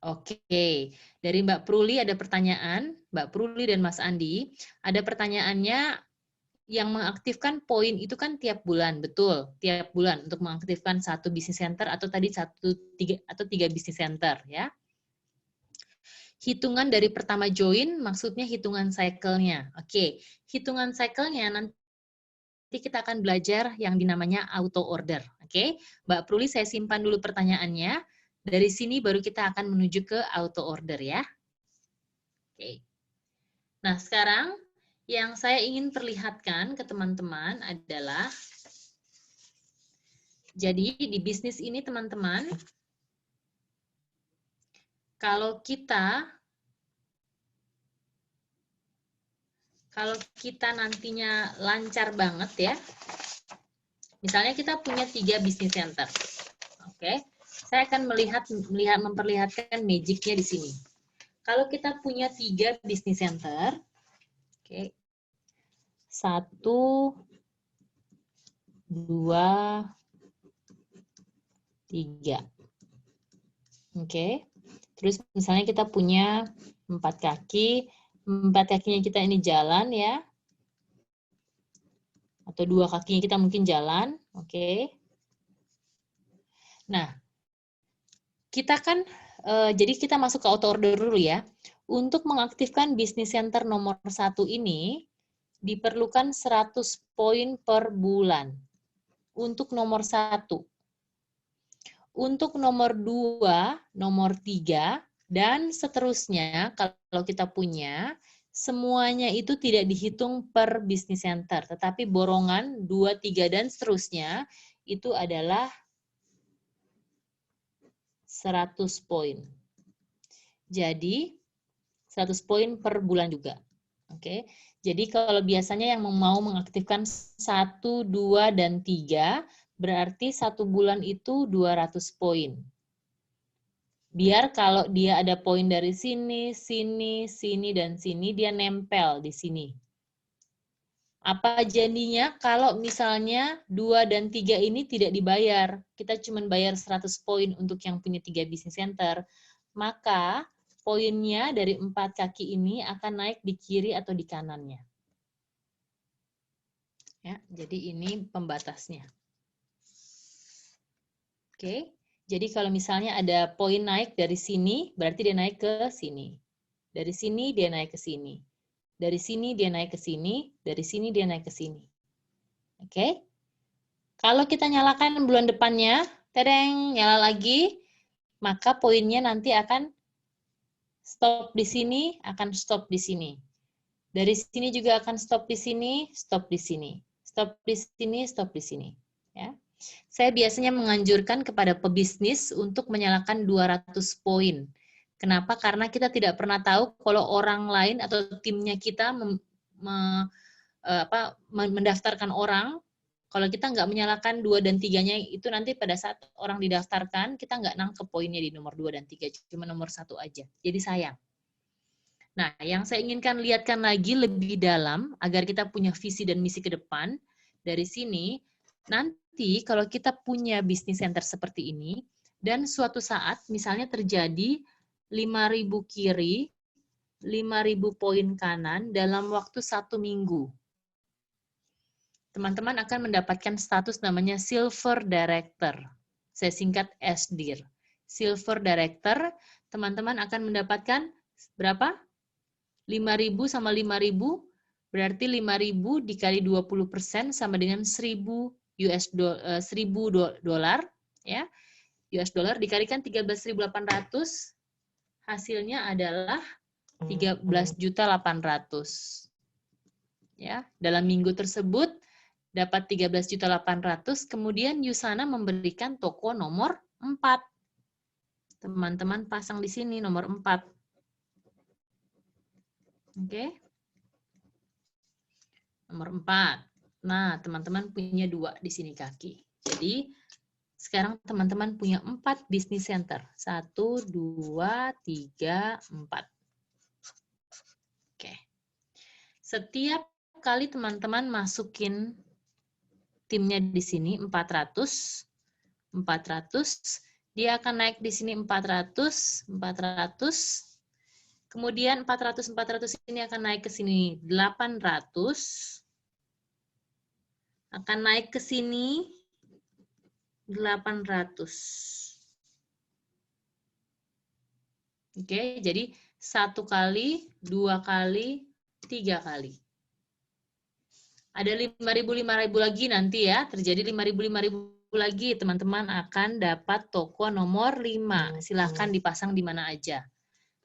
Oke, dari Mbak Pruli ada pertanyaan. Mbak Pruli dan Mas Andi, ada pertanyaannya. Yang mengaktifkan poin itu kan tiap bulan, betul, tiap bulan untuk mengaktifkan satu bisnis center atau tadi tiga bisnis center ya. Hitungan dari pertama join maksudnya hitungan cycle-nya. Oke, hitungan cycle-nya nanti kita akan belajar yang dinamanya auto order. Oke, Mbak Pruli saya simpan dulu pertanyaannya. Dari sini baru kita akan menuju ke auto order ya. Oke. Nah, sekarang yang saya ingin perlihatkan ke teman-teman adalah, jadi di bisnis ini teman-teman, kalau kita nantinya lancar banget ya, misalnya kita punya 3 bisnis center, oke? Saya akan memperlihatkan magicnya di sini. Kalau kita punya 3 bisnis center, oke, 1, 2, 3. Oke. Terus misalnya kita punya 4 kaki, 4 kakinya kita ini jalan ya. Atau 2 kakinya kita mungkin jalan, oke. Nah, kita kan jadi kita masuk ke auto order dulu ya. Untuk mengaktifkan bisnis center nomor 1 ini diperlukan 100 poin per bulan. Untuk nomor 1. Untuk nomor 2, nomor 3, dan seterusnya, kalau kita punya, semuanya itu tidak dihitung per bisnis center, tetapi borongan 2, 3, dan seterusnya, itu adalah 100 poin. Jadi, 100 poin per bulan juga. Oke. Jadi, kalau biasanya yang mau mengaktifkan 1, 2, dan 3, berarti 1 bulan itu 200 poin. Biar kalau dia ada poin dari sini, sini, sini, dan sini, dia nempel di sini. Apa jadinya kalau misalnya 2 dan 3 ini tidak dibayar, kita cuma bayar 100 poin untuk yang punya 3 bisnis center, maka poinnya dari 4 kaki ini akan naik di kiri atau di kanannya. Ya, jadi ini pembatasnya. Oke. Jadi kalau misalnya ada poin naik dari sini, berarti dia naik ke sini. Dari sini dia naik ke sini. Dari sini dia naik ke sini, dari sini dia naik ke sini. Oke? Kalau kita nyalakan bulan depannya, tedeng, nyala lagi, maka poinnya nanti akan stop di sini, akan stop di sini. Dari sini juga akan stop di sini, stop di sini. Stop di sini, stop di sini. Ya. Saya biasanya menganjurkan kepada pebisnis untuk menyalakan 200 poin. Kenapa? Karena kita tidak pernah tahu kalau orang lain atau timnya kita mendaftarkan orang, kalau kita nggak menyalakan 2 dan 3-nya, itu nanti pada saat orang didaftarkan, kita nggak nangkep poinnya di nomor 2 dan 3, cuma nomor 1 aja. Jadi sayang. Nah, yang saya inginkan lihatkan lagi lebih dalam, agar kita punya visi dan misi ke depan, dari sini, nanti kalau kita punya bisnis center seperti ini, dan suatu saat misalnya terjadi 5.000 kiri, 5.000 poin kanan dalam waktu 1 minggu. Teman-teman akan mendapatkan status namanya Silver Director. Saya singkat SDIR. Silver Director, teman-teman akan mendapatkan berapa? 5.000 sama 5.000, berarti 5.000 dikali 20% sama dengan 1.000 dolar, ya. US dollar dikalikan 13.800, hasilnya adalah 13.800.000. Ya, dalam minggu tersebut dapat 13.800.000, kemudian Yusana memberikan toko nomor 4. Teman-teman pasang di sini nomor 4. Oke. Nomor 4. Nah, teman-teman punya 2 di sini kaki. Jadi, sekarang teman-teman punya 4 bisnis center. 1, 2, 3, 4. Oke. Setiap kali teman-teman masukin timnya di sini 400, dia akan naik di sini 400, kemudian 400 ini akan naik ke sini 800, akan naik ke sini 800. Oke, jadi 1 kali, 2 kali, 3 kali. Ada 5.000 lagi nanti ya, terjadi 5.000 lagi, teman-teman akan dapat toko nomor 5. Silahkan dipasang di mana aja.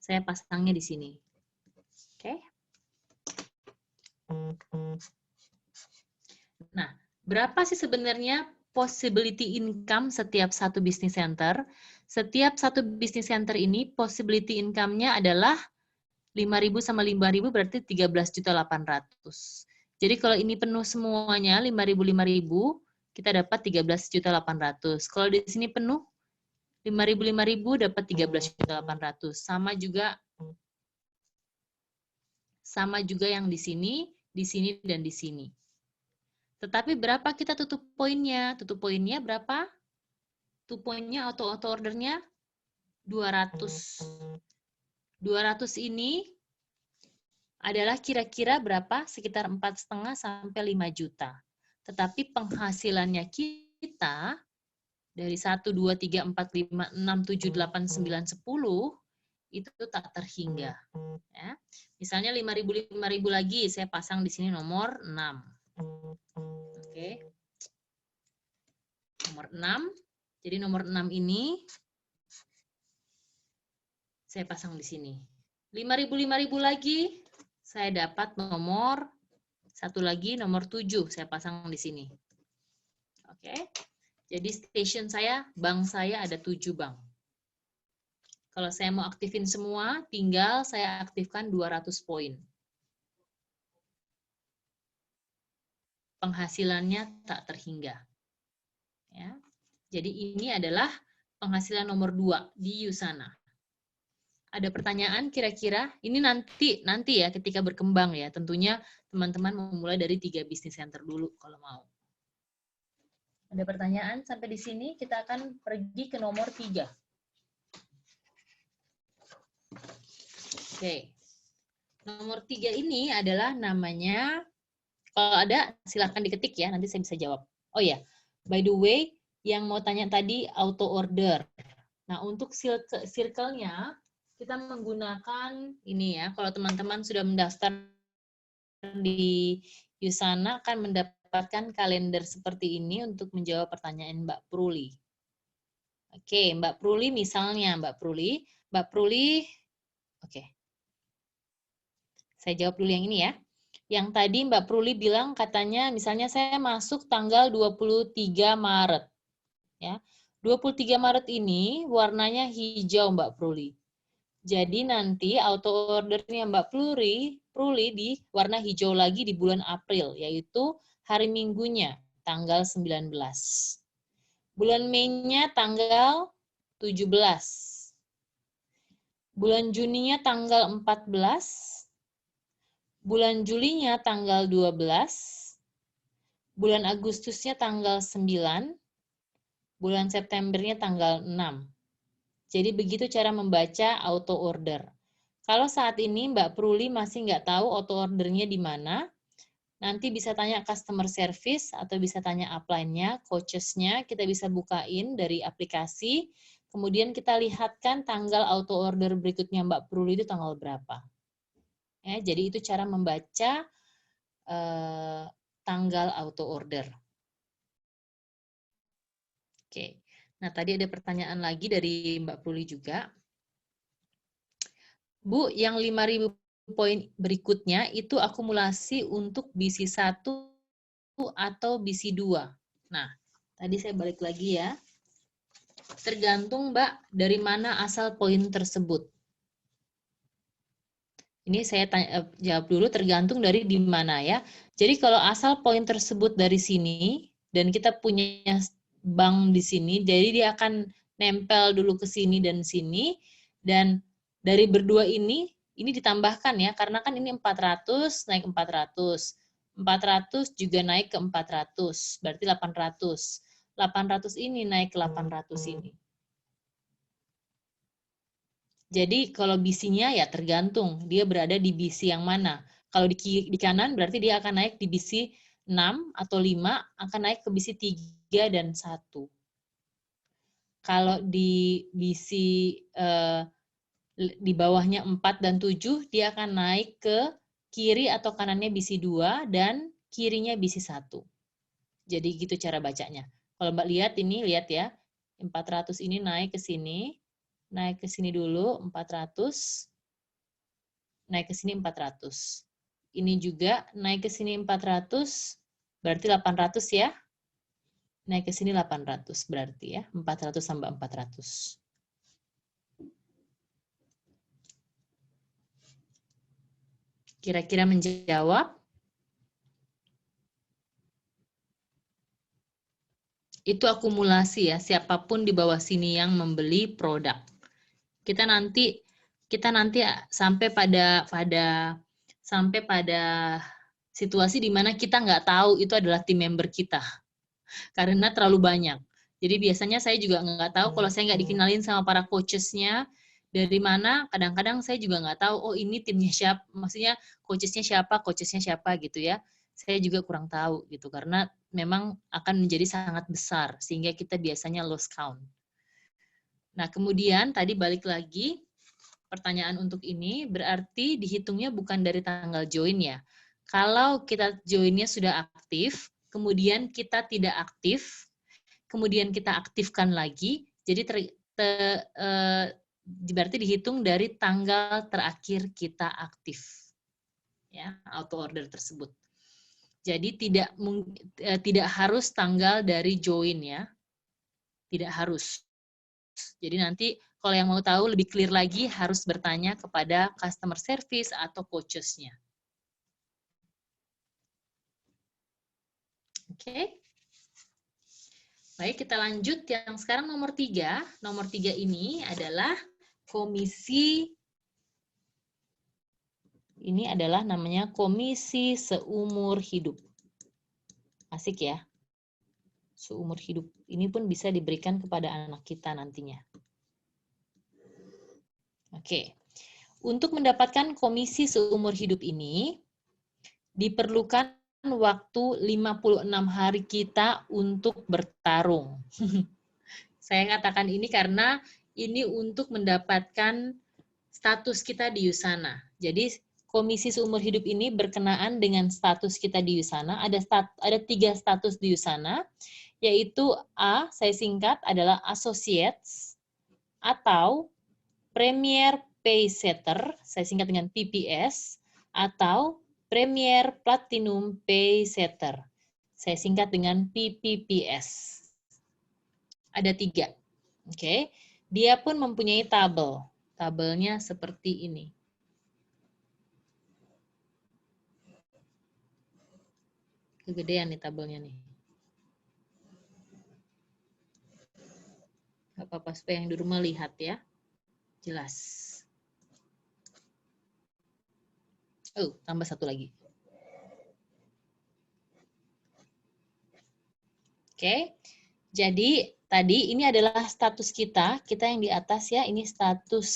Saya pasangnya di sini. Oke. Nah, berapa sih sebenarnya possibility income setiap satu bisnis center? Setiap satu bisnis center ini possibility income-nya adalah 5.000 sama 5.000 berarti 13.800.000. Jadi kalau ini penuh semuanya 5.000 kita dapat 13.800.000. Kalau di sini penuh 5.000 dapat 13.800.000. Sama juga yang di sini dan di sini. Tetapi berapa kita tutup poinnya? Tutup poinnya berapa? Tutup poinnya auto ordernya 200. 200 ini adalah kira-kira berapa? Sekitar 4,5 sampai 5 juta. Tetapi penghasilannya kita dari 1, 2, 3, 4, 5, 6, 7, 8, 9, 10 itu tak terhingga. Ya. Misalnya 5.000 lagi, saya pasang di sini nomor 6. Oke. Nomor 6. Jadi nomor 6 ini saya pasang di sini. 5.000 lagi, saya dapat nomor 1 lagi, nomor 7. Saya pasang di sini. Oke. Jadi station saya, bank saya ada 7 bank. Kalau saya mau aktifin semua, tinggal saya aktifkan 200 poin. Penghasilannya tak terhingga. Ya. Jadi ini adalah penghasilan nomor 2 di Yusana. Ada pertanyaan kira-kira? Ini nanti ya ketika berkembang ya. Tentunya teman-teman memulai dari 3 bisnis center dulu kalau mau. Ada pertanyaan sampai di sini? Kita akan pergi ke nomor 3. Oke. Nomor 3 ini adalah namanya Kalau ada, silahkan diketik ya, nanti saya bisa jawab. Oh ya, by the way, yang mau tanya tadi auto order. Nah, untuk circle-nya, kita menggunakan ini ya, kalau teman-teman sudah mendaftar di Usana akan mendapatkan kalender seperti ini untuk menjawab pertanyaan Mbak Pruli. Oke, Mbak Pruli misalnya, Mbak Pruli, oke. Saya jawab dulu yang ini ya. Yang tadi Mbak Pruli bilang katanya misalnya saya masuk tanggal 23 Maret. Ya. 23 Maret ini warnanya hijau Mbak Pruli. Jadi nanti auto ordernya Mbak Pruli di warna hijau lagi di bulan April, yaitu hari Minggunya, tanggal 19. Bulan Mei-nya tanggal 17. Bulan Juninya tanggal 14. Bulan Julinya tanggal 12. Bulan Agustusnya tanggal 9. Bulan Septembernya tanggal 6. Jadi begitu cara membaca auto order. Kalau saat ini Mbak Pruli masih nggak tahu auto ordernya di mana, nanti bisa tanya customer service atau bisa tanya upline-nya, coaches-nya, kita bisa bukain dari aplikasi, kemudian kita lihatkan tanggal auto order berikutnya Mbak Pruli itu tanggal berapa. Ya, jadi itu cara membaca tanggal auto order. Oke. Nah, tadi ada pertanyaan lagi dari Mbak Pruli juga. Bu, yang 5.000 poin berikutnya itu akumulasi untuk BC 1 atau BC 2. Nah, tadi saya balik lagi ya. Tergantung, Mbak, dari mana asal poin tersebut. Ini saya jawab dulu, tergantung dari di mana ya. Jadi kalau asal poin tersebut dari sini, dan kita punya bank di sini, jadi dia akan nempel dulu ke sini dan sini, dan dari berdua ini ditambahkan ya, karena kan ini 400 naik 400, 400 juga naik ke 400, berarti 800. 800 ini naik ke 800 ini. Jadi kalau BC-nya ya tergantung, dia berada di BC yang mana. Kalau di kanan berarti dia akan naik di BC 6 atau 5, akan naik ke BC 3 dan 1. Kalau di BC di bawahnya 4 dan 7, dia akan naik ke kiri atau kanannya BC 2 dan kirinya BC 1. Jadi gitu cara bacanya. Kalau Mbak lihat ini, lihat ya, 400 ini naik ke sini, naik ke sini dulu 400, naik ke sini 400. Ini juga naik ke sini 400, berarti 800 ya. Naik ke sini 800 berarti ya, 400 tambah 400. Kira-kira menjawab? Itu akumulasi ya, siapapun di bawah sini yang membeli produk. Kita nanti sampai pada situasi di mana kita nggak tahu itu adalah tim member kita karena terlalu banyak. Jadi biasanya saya juga nggak tahu kalau saya nggak dikenalin sama para coachesnya dari mana. Kadang-kadang saya juga nggak tahu, oh ini timnya siapa, maksudnya coachesnya siapa gitu ya. Saya juga kurang tahu gitu karena memang akan menjadi sangat besar sehingga kita biasanya lost count. Nah kemudian tadi balik lagi. Pertanyaan untuk ini berarti dihitungnya bukan dari tanggal join ya. Kalau kita joinnya sudah aktif, kemudian kita tidak aktif, kemudian kita aktifkan lagi, jadi berarti dihitung dari tanggal terakhir kita aktif, ya auto order tersebut. Jadi tidak harus tanggal dari join ya, tidak harus. Jadi nanti kalau yang mau tahu lebih clear lagi harus bertanya kepada customer service atau coaches-nya. Oke. Baik, kita lanjut yang sekarang nomor 3. Nomor 3 ini adalah komisi, ini adalah namanya komisi seumur hidup. Asik ya. Seumur hidup. Ini pun bisa diberikan kepada anak kita nantinya. Oke. Untuk mendapatkan komisi seumur hidup ini, diperlukan waktu 56 hari kita untuk bertarung. Saya katakan ini karena ini untuk mendapatkan status kita di Yusana. Jadi komisi seumur hidup ini berkenaan dengan status kita di Yusana. Ada 3 status di Yusana, yaitu A, saya singkat adalah Associates, atau Premier Paysetter, saya singkat dengan PPS, atau Premier Platinum Paysetter, saya singkat dengan PPPS. Ada 3. Oke. Dia pun mempunyai tabel. Tabelnya seperti ini. Kegedean nih tabelnya nih. Gak apa-apa supaya yang di rumah lihat ya. Jelas. Oh, tambah satu lagi. Oke. Jadi tadi ini adalah status kita yang di atas ya, ini status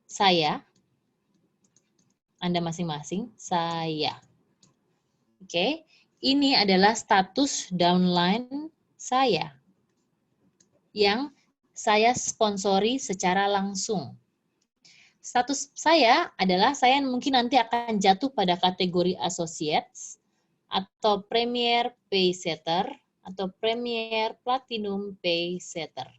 saya. Anda masing-masing, saya. Oke. Ini adalah status downline saya yang saya sponsori secara langsung. Status saya adalah saya mungkin nanti akan jatuh pada kategori associates atau premier paysetter atau premier platinum paysetter.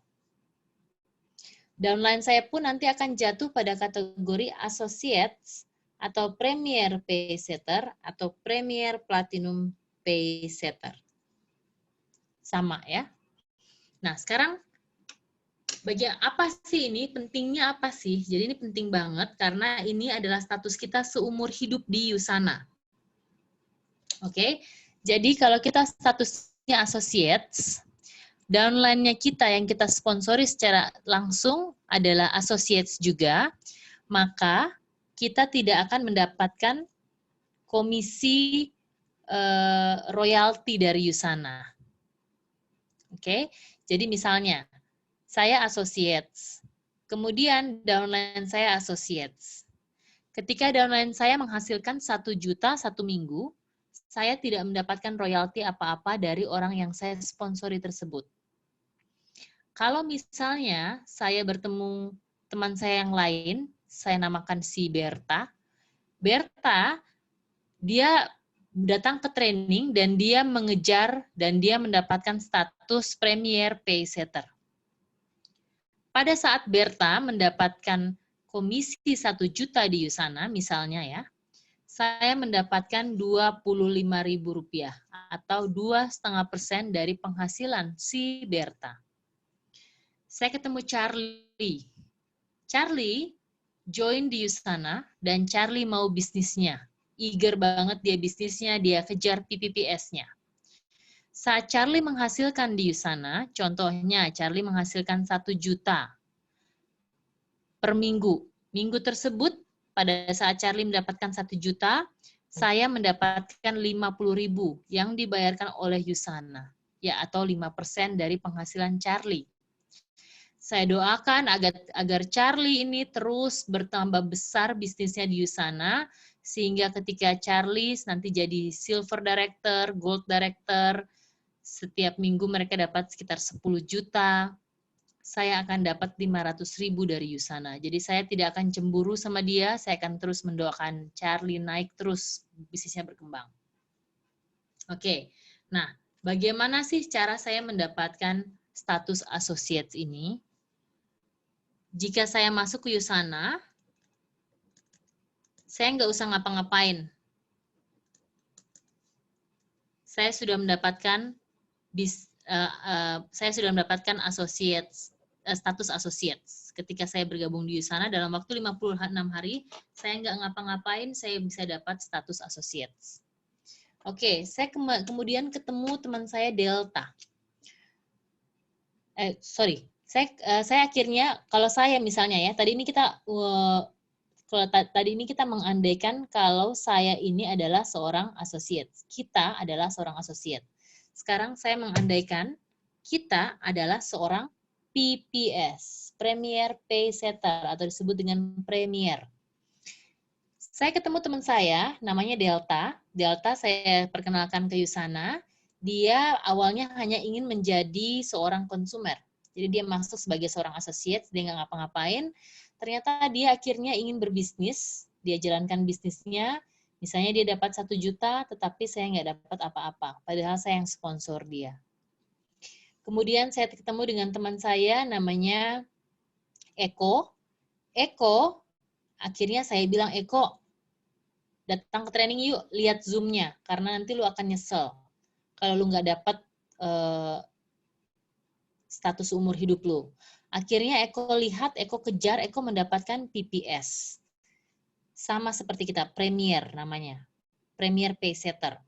Downline saya pun nanti akan jatuh pada kategori associates atau premier paysetter atau premier platinum paysetter. Sama ya. Nah, sekarang bagian apa sih ini? Pentingnya apa sih? Jadi ini penting banget karena ini adalah status kita seumur hidup di Yusana. Oke. Jadi kalau kita statusnya associates, downline-nya kita yang kita sponsori secara langsung adalah associates juga, maka kita tidak akan mendapatkan komisi royalti dari Yusana. Oke, jadi misalnya saya associates, kemudian downline saya associates. Ketika downline saya menghasilkan 1 juta 1 minggu, saya tidak mendapatkan royalti apa-apa dari orang yang saya sponsori tersebut. Kalau misalnya saya bertemu teman saya yang lain, saya namakan si Berta. Berta, dia datang ke training dan dia mengejar dan dia mendapatkan status Premier Paysetter. Pada saat Berta mendapatkan komisi 1 juta di Yusana, misalnya ya, saya mendapatkan Rp25.000 atau 2,5% dari penghasilan si Berta. Saya ketemu Charlie. Charlie join di Yusana dan Charlie mau bisnisnya. Eager banget dia bisnisnya, dia kejar PPPS-nya. Saat Charlie menghasilkan di Yusana, contohnya Charlie menghasilkan 1 juta per minggu. Minggu tersebut, pada saat Charlie mendapatkan 1 juta, saya mendapatkan 50.000 yang dibayarkan oleh Yusana, ya atau 5% dari penghasilan Charlie. Saya doakan agar Charlie ini terus bertambah besar bisnisnya di Yusana, sehingga ketika Charlie nanti jadi silver director, gold director, setiap minggu mereka dapat sekitar 10 juta, saya akan dapat 500.000 dari Yusana. Jadi saya tidak akan cemburu sama dia, saya akan terus mendoakan Charlie naik terus, bisnisnya berkembang. Oke, nah bagaimana sih cara saya mendapatkan status associates ini? Jika saya masuk ke Yusana, saya nggak usah ngapa-ngapain. Saya sudah mendapatkan associates, status associates. Ketika saya bergabung di Yusana dalam waktu 56 hari, saya nggak ngapa-ngapain, saya bisa dapat status associates. Oke, saya kemudian ketemu teman saya Delta. Saya akhirnya, kalau saya misalnya ya, tadi ini kita mengandaikan kalau saya ini adalah seorang associate. Kita adalah seorang associate. Sekarang saya mengandaikan kita adalah seorang PPS, Premier Paysetter, atau disebut dengan Premier. Saya ketemu teman saya, namanya Delta. Delta saya perkenalkan ke Yusana. Dia awalnya hanya ingin menjadi seorang konsumer. Jadi dia masuk sebagai seorang associate, dia nggak ngapa-ngapain. Ternyata dia akhirnya ingin berbisnis, dia jalankan bisnisnya. Misalnya dia dapat 1 juta, tetapi saya nggak dapat apa-apa. Padahal saya yang sponsor dia. Kemudian saya ketemu dengan teman saya, namanya Eko. Eko, akhirnya saya bilang, Eko, datang ke training yuk, lihat Zoom-nya, karena nanti lu akan nyesel kalau lu nggak dapat status umur hidup lu. Akhirnya Eko lihat, Eko kejar, Eko mendapatkan PPS. Sama seperti kita, Premier namanya. Premier Paysetter.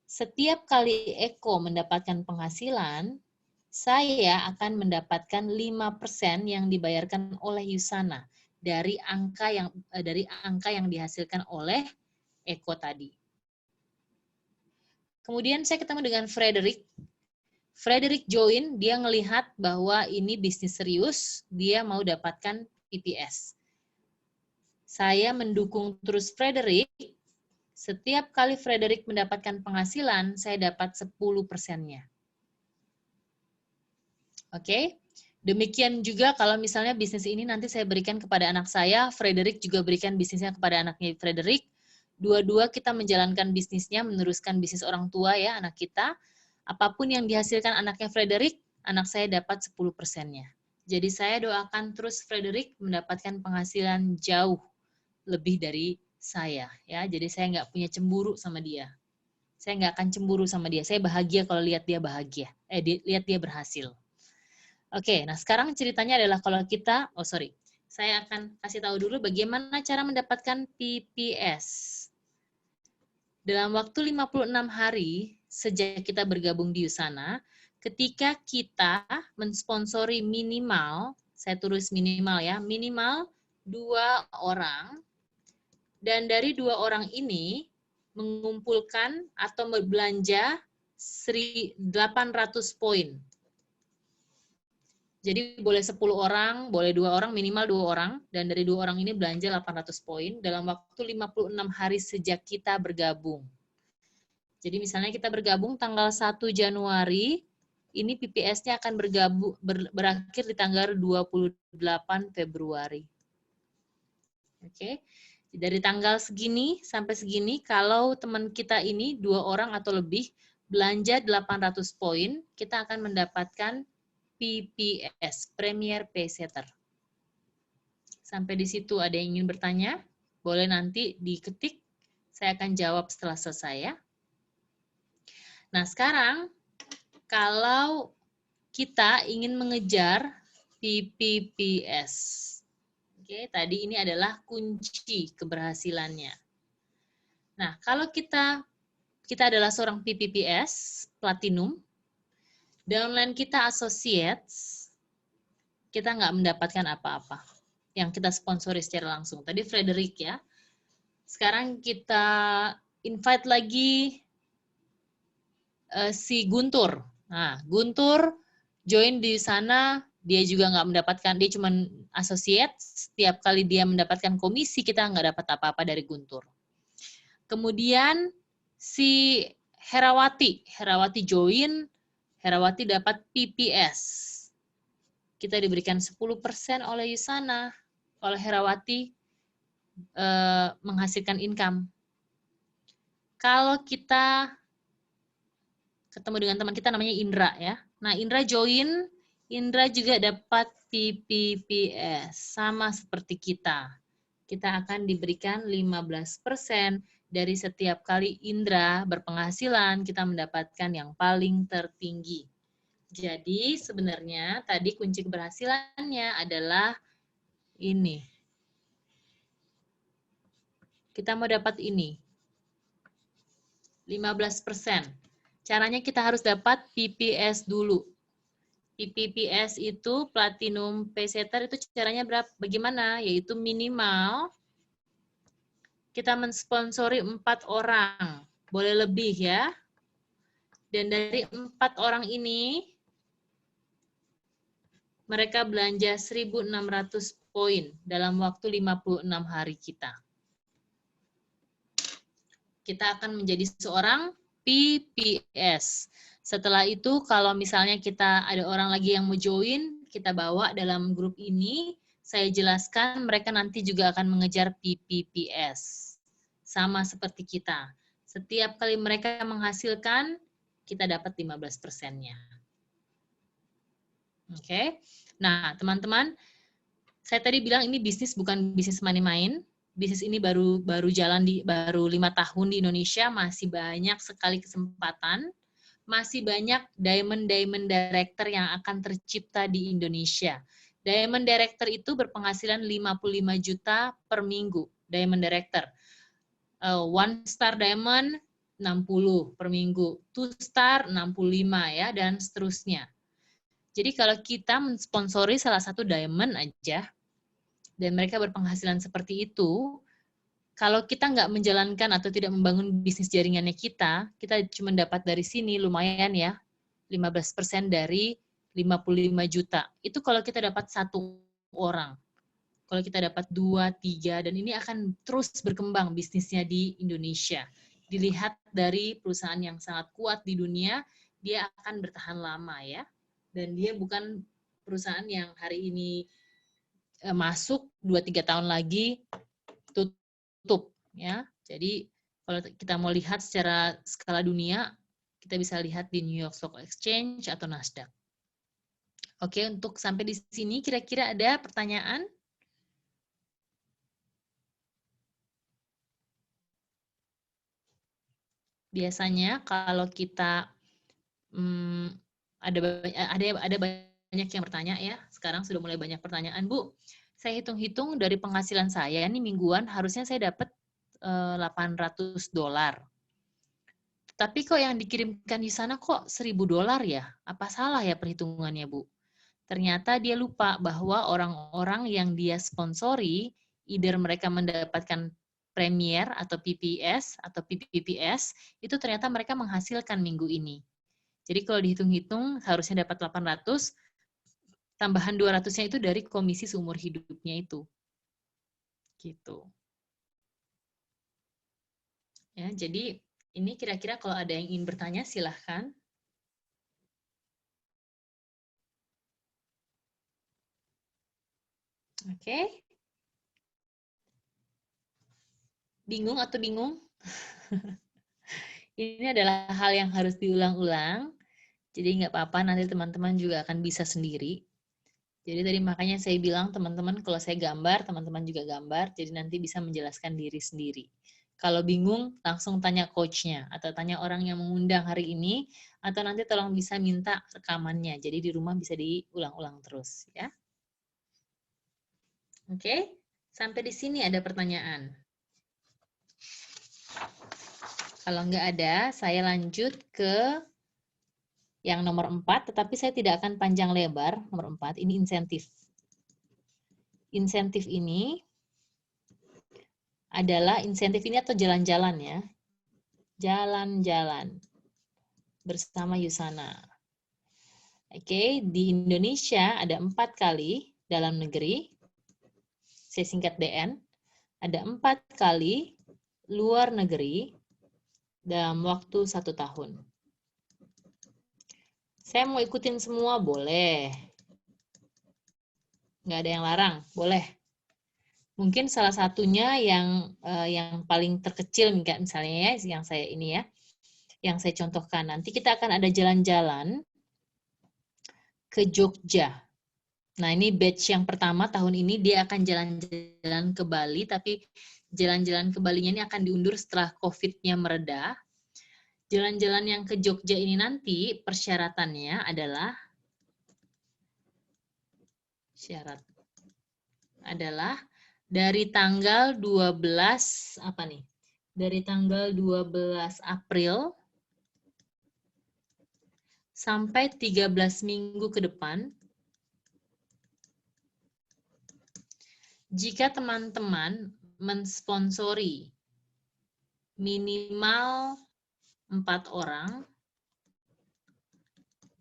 Setiap kali Eko mendapatkan penghasilan, saya akan mendapatkan 5% yang dibayarkan oleh Yusana dari angka yang dihasilkan oleh Eko tadi. Kemudian saya ketemu dengan Frederick. Frederick join, dia ngelihat bahwa ini bisnis serius, dia mau dapatkan PPS. Saya mendukung terus Frederick. Setiap kali Frederick mendapatkan penghasilan, saya dapat 10%-nya. Oke? Demikian juga kalau misalnya bisnis ini nanti saya berikan kepada anak saya, Frederick juga berikan bisnisnya kepada anaknya Frederick. Dua-dua kita menjalankan bisnisnya, meneruskan bisnis orang tua ya, anak kita. Apapun yang dihasilkan anaknya Frederick, anak saya dapat 10%-nya. Jadi saya doakan terus Frederick mendapatkan penghasilan jauh lebih dari saya. Ya, jadi saya nggak punya cemburu sama dia. Saya nggak akan cemburu sama dia. Saya bahagia kalau lihat dia bahagia. Lihat dia berhasil. Oke, nah sekarang ceritanya adalah kalau kita, saya akan kasih tahu dulu bagaimana cara mendapatkan PPS. Dalam waktu 56 hari sejak kita bergabung di Yusana, ketika kita mensponsori minimal, saya tulis minimal ya, minimal 2 orang, dan dari 2 orang ini mengumpulkan atau berbelanja 800 poin. Jadi boleh 10 orang, boleh 2 orang, minimal 2 orang, dan dari 2 orang ini belanja 800 poin dalam waktu 56 hari sejak kita bergabung. Jadi misalnya kita bergabung tanggal 1 Januari, ini PPS-nya akan berakhir di tanggal 28 Februari. Oke. Dari tanggal segini sampai segini, kalau teman kita ini 2 orang atau lebih belanja 800 poin, kita akan mendapatkan PPS, Premier Paysetter. Sampai di situ ada yang ingin bertanya? Boleh nanti diketik, saya akan jawab setelah selesai ya. Nah sekarang, kalau kita ingin mengejar PPS, oke, tadi ini adalah kunci keberhasilannya. Nah kalau kita adalah seorang PPS, Platinum, downline kita Associates, kita nggak mendapatkan apa-apa yang kita sponsori secara langsung. Tadi Frederick ya. Sekarang kita invite lagi si Guntur. Nah, Guntur join di sana, dia juga nggak mendapatkan, dia cuma associate, setiap kali dia mendapatkan komisi, kita nggak dapat apa-apa dari Guntur. Kemudian si Herawati join, Herawati dapat PPS. Kita diberikan 10% oleh Yusana, oleh Herawati menghasilkan income. Kalau kita ketemu dengan teman kita namanya Indra ya. Nah, Indra join, Indra juga dapat PPS sama seperti kita. Kita akan diberikan 15% dari setiap kali Indra berpenghasilan, kita mendapatkan yang paling tertinggi. Jadi sebenarnya tadi kunci keberhasilannya adalah ini. Kita mau dapat ini. 15%. Caranya kita harus dapat PPS dulu. PPS itu Platinum Paysetter itu caranya berapa? Bagaimana? Yaitu minimal kita mensponsori 4 orang. Boleh lebih ya. Dan dari 4 orang ini mereka belanja 1.600 poin dalam waktu 56 hari kita. kita akan menjadi seorang PPS. Setelah itu, kalau misalnya kita ada orang lagi yang mau join, kita bawa dalam grup ini, saya jelaskan mereka nanti juga akan mengejar PPPS. Sama seperti kita. Setiap kali mereka menghasilkan, kita dapat 15%-nya. Oke. Nah, teman-teman, saya tadi bilang ini bisnis bukan bisnis main-main. Bisnis ini baru jalan baru 5 tahun di Indonesia, masih banyak sekali kesempatan, masih banyak diamond director yang akan tercipta di Indonesia. Diamond director itu berpenghasilan 55 juta per minggu, diamond director. One star diamond 60 per minggu, 2 star 65 ya, dan seterusnya. Jadi kalau kita mensponsori salah satu diamond aja, dan mereka berpenghasilan seperti itu, kalau kita nggak menjalankan atau tidak membangun bisnis jaringannya kita cuma dapat dari sini lumayan ya, 15% dari 55 juta. Itu kalau kita dapat 1 orang. Kalau kita dapat 2, 3, dan ini akan terus berkembang bisnisnya di Indonesia. Dilihat dari perusahaan yang sangat kuat di dunia, dia akan bertahan lama ya. Dan dia bukan perusahaan yang hari ini masuk 2-3 tahun lagi tutup ya. Jadi kalau kita mau lihat secara skala dunia, kita bisa lihat di New York Stock Exchange atau Nasdaq. Oke, untuk sampai di sini kira-kira ada pertanyaan? Biasanya kalau kita ada banyak yang bertanya ya. Sekarang sudah mulai banyak pertanyaan, Bu. Saya hitung-hitung dari penghasilan saya nih mingguan harusnya saya dapat $800. Tapi kok yang dikirimkan di sana kok $1.000 ya? Apa salah ya perhitungannya, Bu? Ternyata dia lupa bahwa orang-orang yang dia sponsori, either mereka mendapatkan Premier atau PPS atau PPPS, itu ternyata mereka menghasilkan minggu ini. Jadi kalau dihitung-hitung harusnya dapat 800, tambahan 200-nya itu dari komisi seumur hidupnya itu. Gitu. Ya, jadi ini kira-kira kalau ada yang ingin bertanya silahkan. Oke. Bingung atau bingung? Ini adalah hal yang harus diulang-ulang. Jadi nggak apa-apa, nanti teman-teman juga akan bisa sendiri. Jadi tadi makanya saya bilang teman-teman kalau saya gambar, teman-teman juga gambar, jadi nanti bisa menjelaskan diri sendiri. Kalau bingung, langsung tanya coach-nya, atau tanya orang yang mengundang hari ini, atau nanti tolong bisa minta rekamannya. Jadi di rumah bisa diulang-ulang terus. Ya. Oke, sampai di sini ada pertanyaan. Kalau nggak ada, saya lanjut ke yang nomor 4, tetapi saya tidak akan panjang lebar. Nomor 4, ini insentif. Insentif ini adalah insentif ini atau jalan-jalan ya. Jalan-jalan bersama Yusana. Oke, di Indonesia ada 4 kali dalam negeri. Saya singkat DN. Ada 4 kali luar negeri dalam waktu 1 tahun. Saya mau ikutin semua, boleh. Nggak ada yang larang, boleh. Mungkin salah satunya yang paling terkecil misalnya ya, yang saya ini ya, yang saya contohkan. Nanti kita akan ada jalan-jalan ke Jogja. Nah, ini batch yang pertama tahun ini dia akan jalan-jalan ke Bali, tapi jalan-jalan ke Balinya ini akan diundur setelah COVID-nya mereda. Jalan-jalan yang ke Jogja ini nanti persyaratannya adalah dari tanggal 12 apa nih? Dari tanggal 12 April sampai 13 minggu ke depan, jika teman-teman mensponsori minimal 4 orang,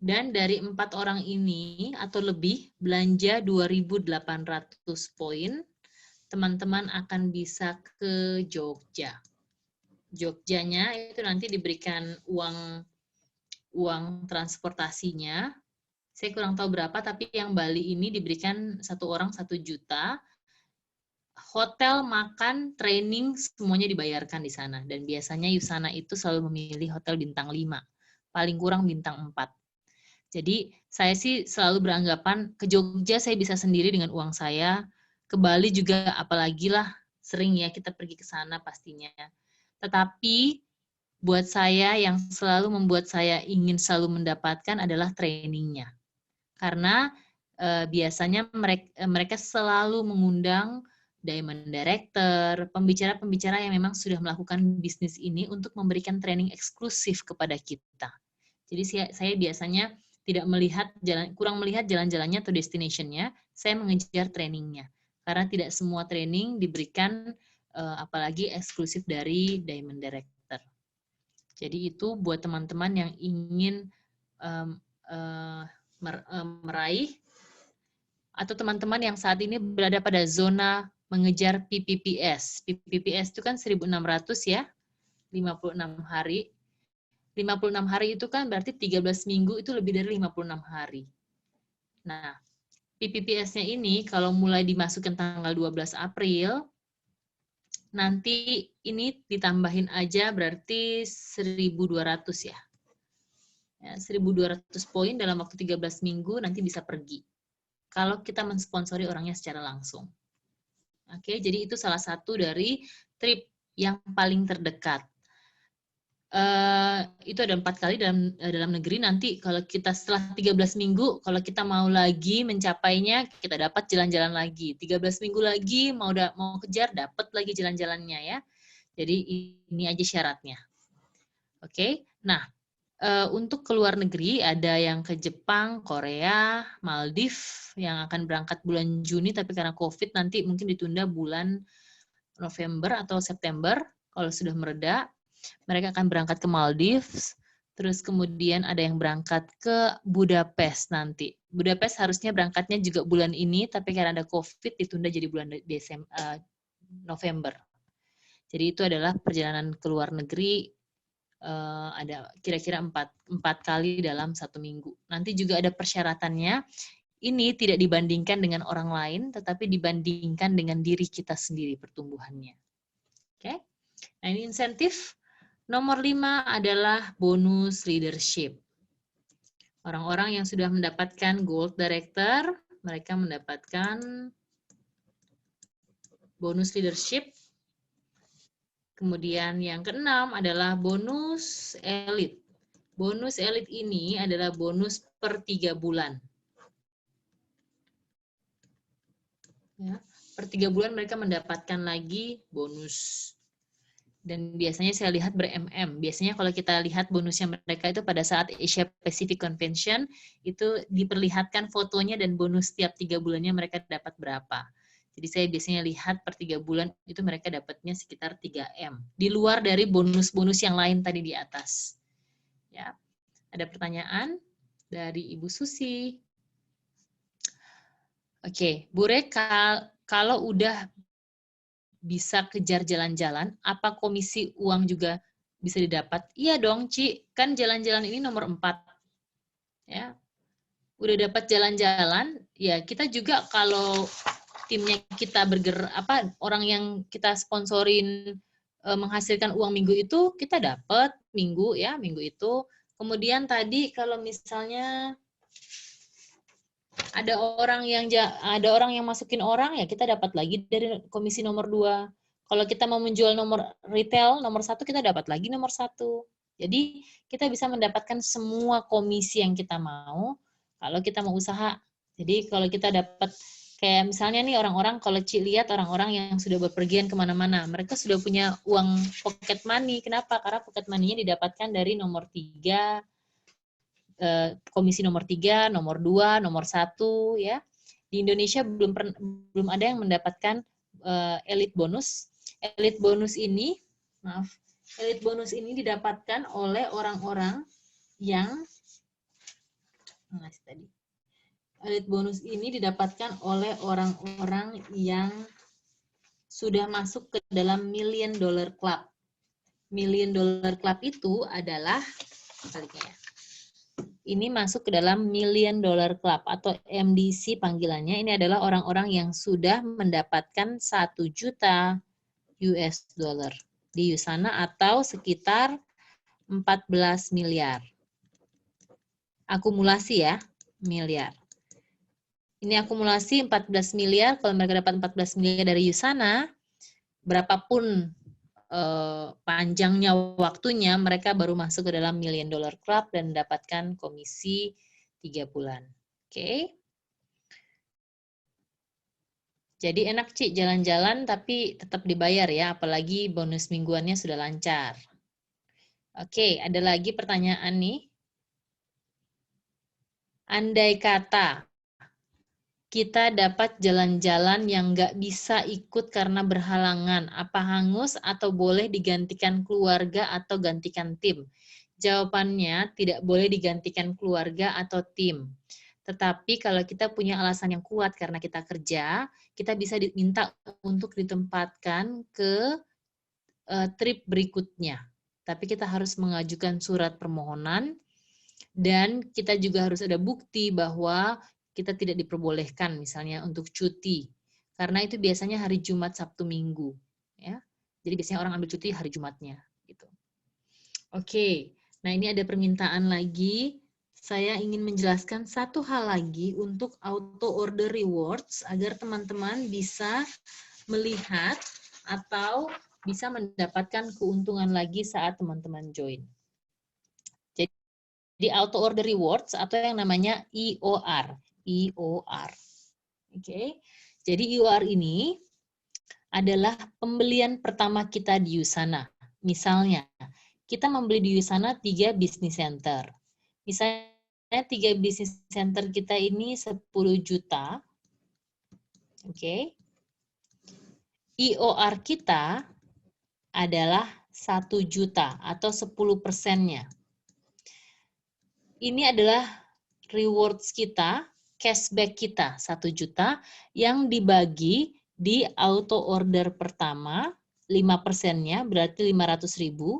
dan dari 4 orang ini atau lebih belanja 2.800 poin, teman-teman akan bisa ke Jogja. Jogjanya itu nanti diberikan uang transportasinya. Saya kurang tahu berapa, tapi yang Bali ini diberikan 1 orang 1 juta. Hotel, makan, training, semuanya dibayarkan di sana. Dan biasanya Yusana itu selalu memilih hotel bintang 5. Paling kurang bintang 4. Jadi saya sih selalu beranggapan ke Jogja saya bisa sendiri dengan uang saya. Ke Bali juga apalagi lah, sering ya kita pergi ke sana pastinya. Tetapi buat saya yang selalu membuat saya ingin selalu mendapatkan adalah trainingnya. Karena biasanya mereka selalu mengundang diamond director, pembicara-pembicara yang memang sudah melakukan bisnis ini untuk memberikan training eksklusif kepada kita. Jadi saya biasanya kurang melihat jalan-jalannya atau destination-nya, saya mengejar trainingnya. Karena tidak semua training diberikan apalagi eksklusif dari diamond director. Jadi itu buat teman-teman yang ingin meraih atau teman-teman yang saat ini berada pada zona mengejar PPPS. PPPS itu kan 1.600 ya, 56 hari. 56 hari itu kan berarti 13 minggu itu lebih dari 56 hari. Nah, PPPS-nya ini kalau mulai dimasukkan tanggal 12 April, nanti ini ditambahin aja berarti 1.200 ya. 1.200 poin dalam waktu 13 minggu nanti bisa pergi. Kalau kita mensponsori orangnya secara langsung. Oke, jadi itu salah satu dari trip yang paling terdekat. Itu ada 4 kali dalam negeri. Nanti kalau kita setelah 13 minggu, kalau kita mau lagi mencapainya, kita dapat jalan-jalan lagi. 13 minggu lagi mau kejar, dapat lagi jalan-jalannya ya. Jadi ini aja syaratnya. Oke, nah untuk ke luar negeri ada yang ke Jepang, Korea, Maldives yang akan berangkat bulan Juni, tapi karena COVID nanti mungkin ditunda bulan November atau September kalau sudah mereda. Mereka akan berangkat ke Maldives, terus kemudian ada yang berangkat ke Budapest nanti. Budapest harusnya berangkatnya juga bulan ini, tapi karena ada COVID ditunda jadi bulan November. Jadi itu adalah perjalanan ke luar negeri, ada kira-kira 4 kali dalam 1 minggu. Nanti juga ada persyaratannya, ini tidak dibandingkan dengan orang lain, tetapi dibandingkan dengan diri kita sendiri pertumbuhannya. Oke? Nah ini insentif. Nomor 5 adalah bonus leadership. Orang-orang yang sudah mendapatkan Gold Director, mereka mendapatkan bonus leadership. Kemudian yang keenam adalah bonus elite. Bonus elite ini adalah bonus per 3 bulan. Ya, per 3 bulan mereka mendapatkan lagi bonus. Dan biasanya saya lihat ber-MM. Biasanya kalau kita lihat bonusnya mereka itu pada saat Asia Pacific Convention, itu diperlihatkan fotonya dan bonus setiap 3 bulannya mereka dapat berapa. Jadi saya biasanya lihat per 3 bulan itu mereka dapatnya sekitar 3M. Di luar dari bonus-bonus yang lain tadi di atas. Ya, ada pertanyaan dari Ibu Susi. Oke, Bu Reka, kalau udah bisa kejar jalan-jalan, apa komisi uang juga bisa didapat? Iya dong, Ci. Kan jalan-jalan ini nomor 4. Ya. Udah dapat jalan-jalan, ya kita juga kalau timnya kita orang yang kita sponsorin menghasilkan uang minggu itu, kita dapat minggu itu. Kemudian tadi kalau misalnya ada orang yang masukin orang, ya kita dapat lagi dari komisi nomor 2. Kalau kita mau menjual nomor retail nomor 1, kita dapat lagi nomor 1. Jadi kita bisa mendapatkan semua komisi yang kita mau kalau kita mau usaha. Jadi kalau kita dapat kayak misalnya nih orang-orang, kalau Ci lihat orang-orang yang sudah berpergian kemana-mana, mereka sudah punya uang pocket money. Kenapa? Karena pocket money-nya didapatkan dari nomor 3, komisi nomor 3, nomor 2, nomor 1 ya. Di Indonesia belum ada yang mendapatkan elite bonus. Elite bonus ini didapatkan oleh orang-orang yang elite bonus ini didapatkan oleh orang-orang yang sudah masuk ke dalam $1 Million Club. Million Dollar Club itu adalah, sebaliknya ya, ini masuk ke dalam Million Dollar Club atau MDC panggilannya. Ini adalah orang-orang yang sudah mendapatkan 1 juta US dollar di Usana atau sekitar 14 miliar. Akumulasi ya, miliar. Ini akumulasi 14 miliar, kalau mereka dapat 14 miliar dari Usana, berapapun panjangnya waktunya, mereka baru masuk ke dalam Million Dollar Club dan mendapatkan komisi 3 bulan. Oke. Jadi enak Cik jalan-jalan tapi tetap dibayar ya, apalagi bonus mingguannya sudah lancar. Oke, ada lagi pertanyaan nih. Andai kata kita dapat jalan-jalan yang nggak bisa ikut karena berhalangan, apa hangus atau boleh digantikan keluarga atau gantikan tim? Jawabannya tidak boleh digantikan keluarga atau tim. Tetapi kalau kita punya alasan yang kuat karena kita kerja, kita bisa diminta untuk ditempatkan ke trip berikutnya. Tapi kita harus mengajukan surat permohonan dan kita juga harus ada bukti bahwa kita tidak diperbolehkan misalnya untuk cuti. Karena itu biasanya hari Jumat, Sabtu, Minggu. Ya. Jadi biasanya orang ambil cuti hari Jumatnya. Gitu. Oke, nah ini ada permintaan lagi. Saya ingin menjelaskan satu hal lagi untuk auto order rewards agar teman-teman bisa melihat atau bisa mendapatkan keuntungan lagi saat teman-teman join. Jadi auto order rewards atau yang namanya EOR. EOR. Oke. Jadi EOR ini adalah pembelian pertama kita di Usana. Misalnya, kita membeli di Usana 3 business center. Misalnya 3 business center kita ini 10 juta. Oke. EOR kita adalah 1 juta atau 10%-nya. Ini adalah rewards kita, cashback kita 1 juta yang dibagi di auto order pertama 5%-nya berarti 500.000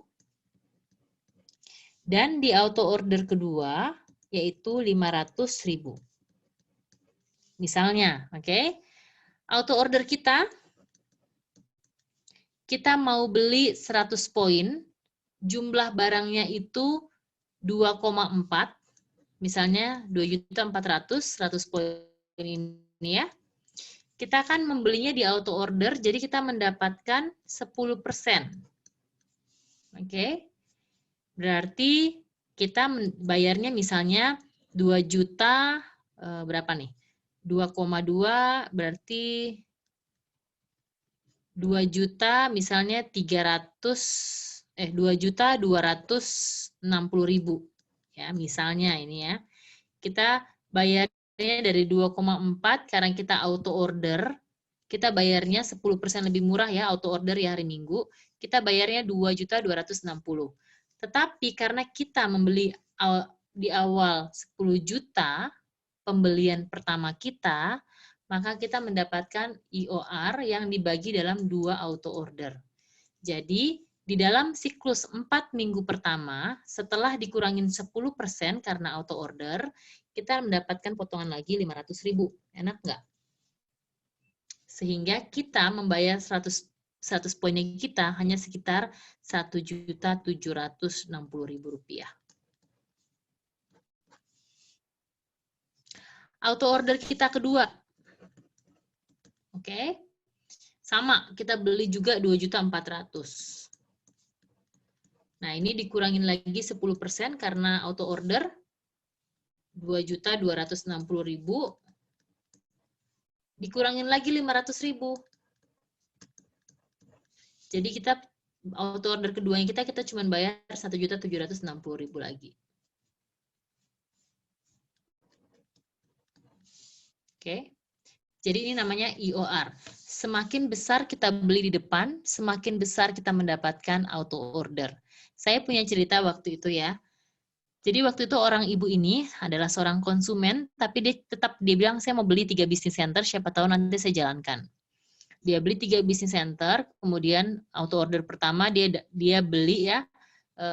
dan di auto order kedua yaitu 500.000. Misalnya, oke. Auto order kita mau beli 100 poin, jumlah barangnya itu 2,4, misalnya 2.400.000, 100 poin ini ya. Kita akan membelinya di auto order, jadi kita mendapatkan 10%. Oke. Berarti kita bayarnya misalnya 2 juta, berapa nih? 2,2 berarti 2 juta misalnya 2.260.000 ya misalnya ini ya. Kita bayarnya dari 2,4 karena kita auto order, kita bayarnya 10% lebih murah ya auto order ya hari Minggu, kita bayarnya 2.260.000. Tetapi karena kita membeli di awal 10 juta pembelian pertama kita, maka kita mendapatkan EOR yang dibagi dalam 2 auto order. Jadi, di dalam siklus 4 minggu pertama, setelah dikurangin 10% karena auto order, kita mendapatkan potongan lagi 500.000. Enak nggak? Sehingga kita membayar 100 poinnya kita hanya sekitar Rp1.760.000. Auto order kita kedua. Oke. Sama, kita beli juga 2.400.000. Nah, ini dikurangin lagi 10% karena auto order 2.260.000. Dikurangin lagi 500.000. Jadi kita auto order keduanya kita cuma bayar 1.760.000 lagi. Oke. Jadi ini namanya EOR. Semakin besar kita beli di depan, semakin besar kita mendapatkan auto order. Saya punya cerita waktu itu ya. Jadi waktu itu orang ibu ini adalah seorang konsumen, tapi dia bilang saya mau beli 3 business center, siapa tahu nanti saya jalankan. Dia beli 3 business center, kemudian auto order pertama dia beli ya,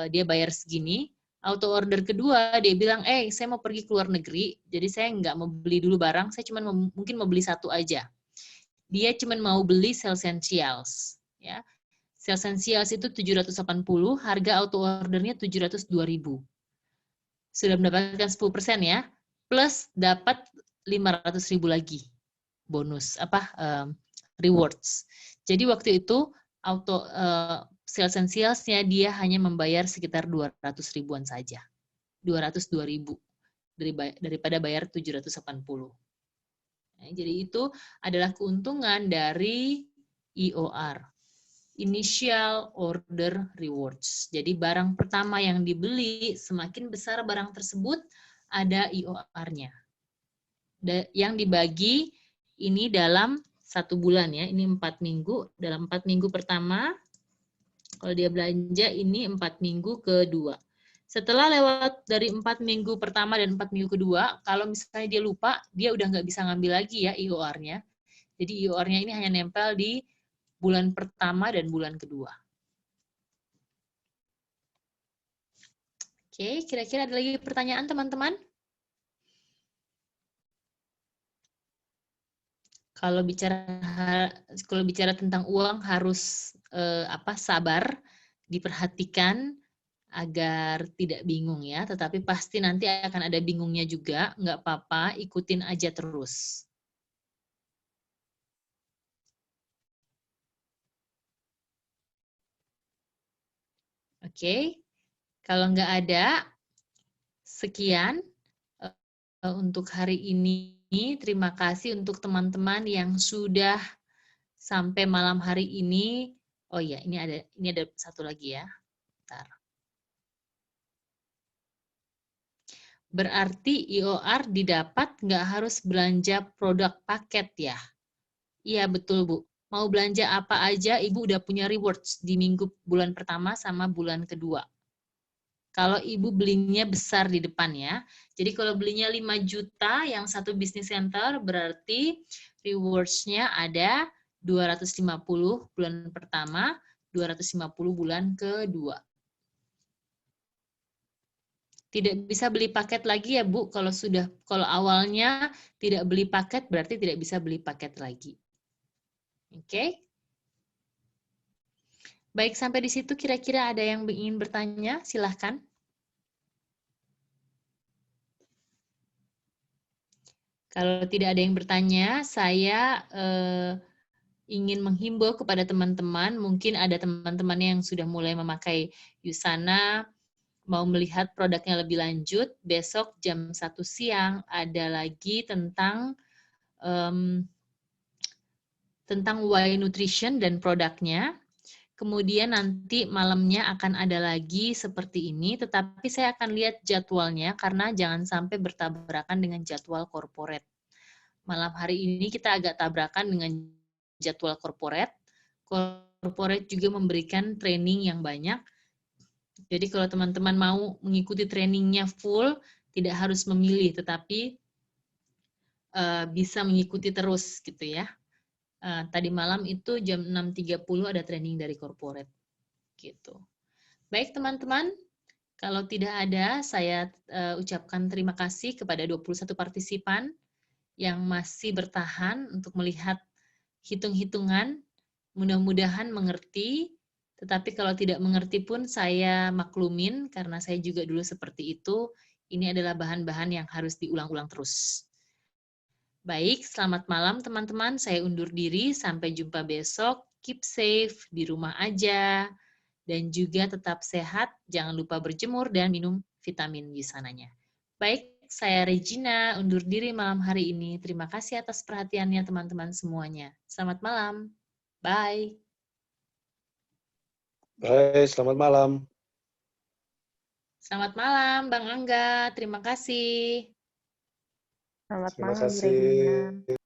dia bayar segini. Auto order kedua dia bilang, saya mau pergi ke luar negeri, jadi saya nggak mau beli dulu barang, saya cuma mungkin mau beli satu aja. Dia cuma mau beli Essentials, ya. Essentials itu 780, harga auto ordernya 702.000. Sudah mendapatkan 10% ya, plus dapat 500.000 lagi bonus rewards. Jadi waktu itu auto Essentials-nya dia hanya membayar sekitar 200 ribuan saja. 202.000 daripada bayar 780. Nah, jadi itu adalah keuntungan dari EOR, Initial Order Rewards. Jadi barang pertama yang dibeli, semakin besar barang tersebut, ada EOR-nya. Yang dibagi ini dalam 1 bulan ya, ini 4 minggu. Dalam 4 minggu pertama, kalau dia belanja ini 4 minggu kedua. Setelah lewat dari 4 minggu pertama dan 4 minggu kedua, kalau misalnya dia lupa, dia udah nggak bisa ngambil lagi ya IOR-nya. Jadi IOR-nya ini hanya nempel di bulan pertama dan bulan kedua. Oke, kira-kira ada lagi pertanyaan teman-teman? Kalau bicara tentang uang harus sabar, diperhatikan agar tidak bingung ya. Tetapi pasti nanti akan ada bingungnya juga, nggak apa-apa, ikutin aja terus. Oke, kalau nggak ada, sekian untuk hari ini. Terima kasih untuk teman-teman yang sudah sampai malam hari ini. Oh iya, ini ada satu lagi ya. Bentar. Berarti IOR didapat nggak harus belanja produk paket ya? Iya, betul Bu. Mau belanja apa aja, Ibu udah punya rewards di bulan pertama sama bulan kedua. Kalau Ibu belinya besar di depan ya. Jadi kalau belinya 5 juta, yang satu business center, berarti rewards-nya ada 250 bulan pertama, 250 bulan kedua. Tidak bisa beli paket lagi ya Bu, kalau awalnya tidak beli paket, berarti tidak bisa beli paket lagi. Oke? Baik, sampai di situ kira-kira ada yang ingin bertanya? Silahkan. Kalau tidak ada yang bertanya, saya ingin menghimbau kepada teman-teman, mungkin ada teman-teman yang sudah mulai memakai Usana, mau melihat produknya lebih lanjut, besok jam 1 siang ada lagi tentang Y Nutrition dan produknya. Kemudian nanti malamnya akan ada lagi seperti ini, tetapi saya akan lihat jadwalnya karena jangan sampai bertabrakan dengan jadwal corporate. Malam hari ini kita agak tabrakan dengan jadwal corporate. Corporate juga memberikan training yang banyak. Jadi kalau teman-teman mau mengikuti trainingnya full, tidak harus memilih, tetapi bisa mengikuti terus gitu ya. Tadi malam itu jam 6.30 ada training dari corporate. Gitu. Baik teman-teman, kalau tidak ada, saya ucapkan terima kasih kepada 21 partisipan yang masih bertahan untuk melihat hitung-hitungan. Mudah-mudahan mengerti, tetapi kalau tidak mengerti pun saya maklumin, karena saya juga dulu seperti itu. Ini adalah bahan-bahan yang harus diulang-ulang terus. Baik, selamat malam teman-teman. Saya undur diri. Sampai jumpa besok. Keep safe, di rumah aja. Dan juga tetap sehat. Jangan lupa berjemur dan minum vitamin Usananya. Baik, saya Regina, undur diri malam hari ini. Terima kasih atas perhatiannya teman-teman semuanya. Selamat malam. Bye. Bye, selamat malam. Selamat malam, Bang Angga. Terima kasih. Selamat Terima malam, kasih. Regina.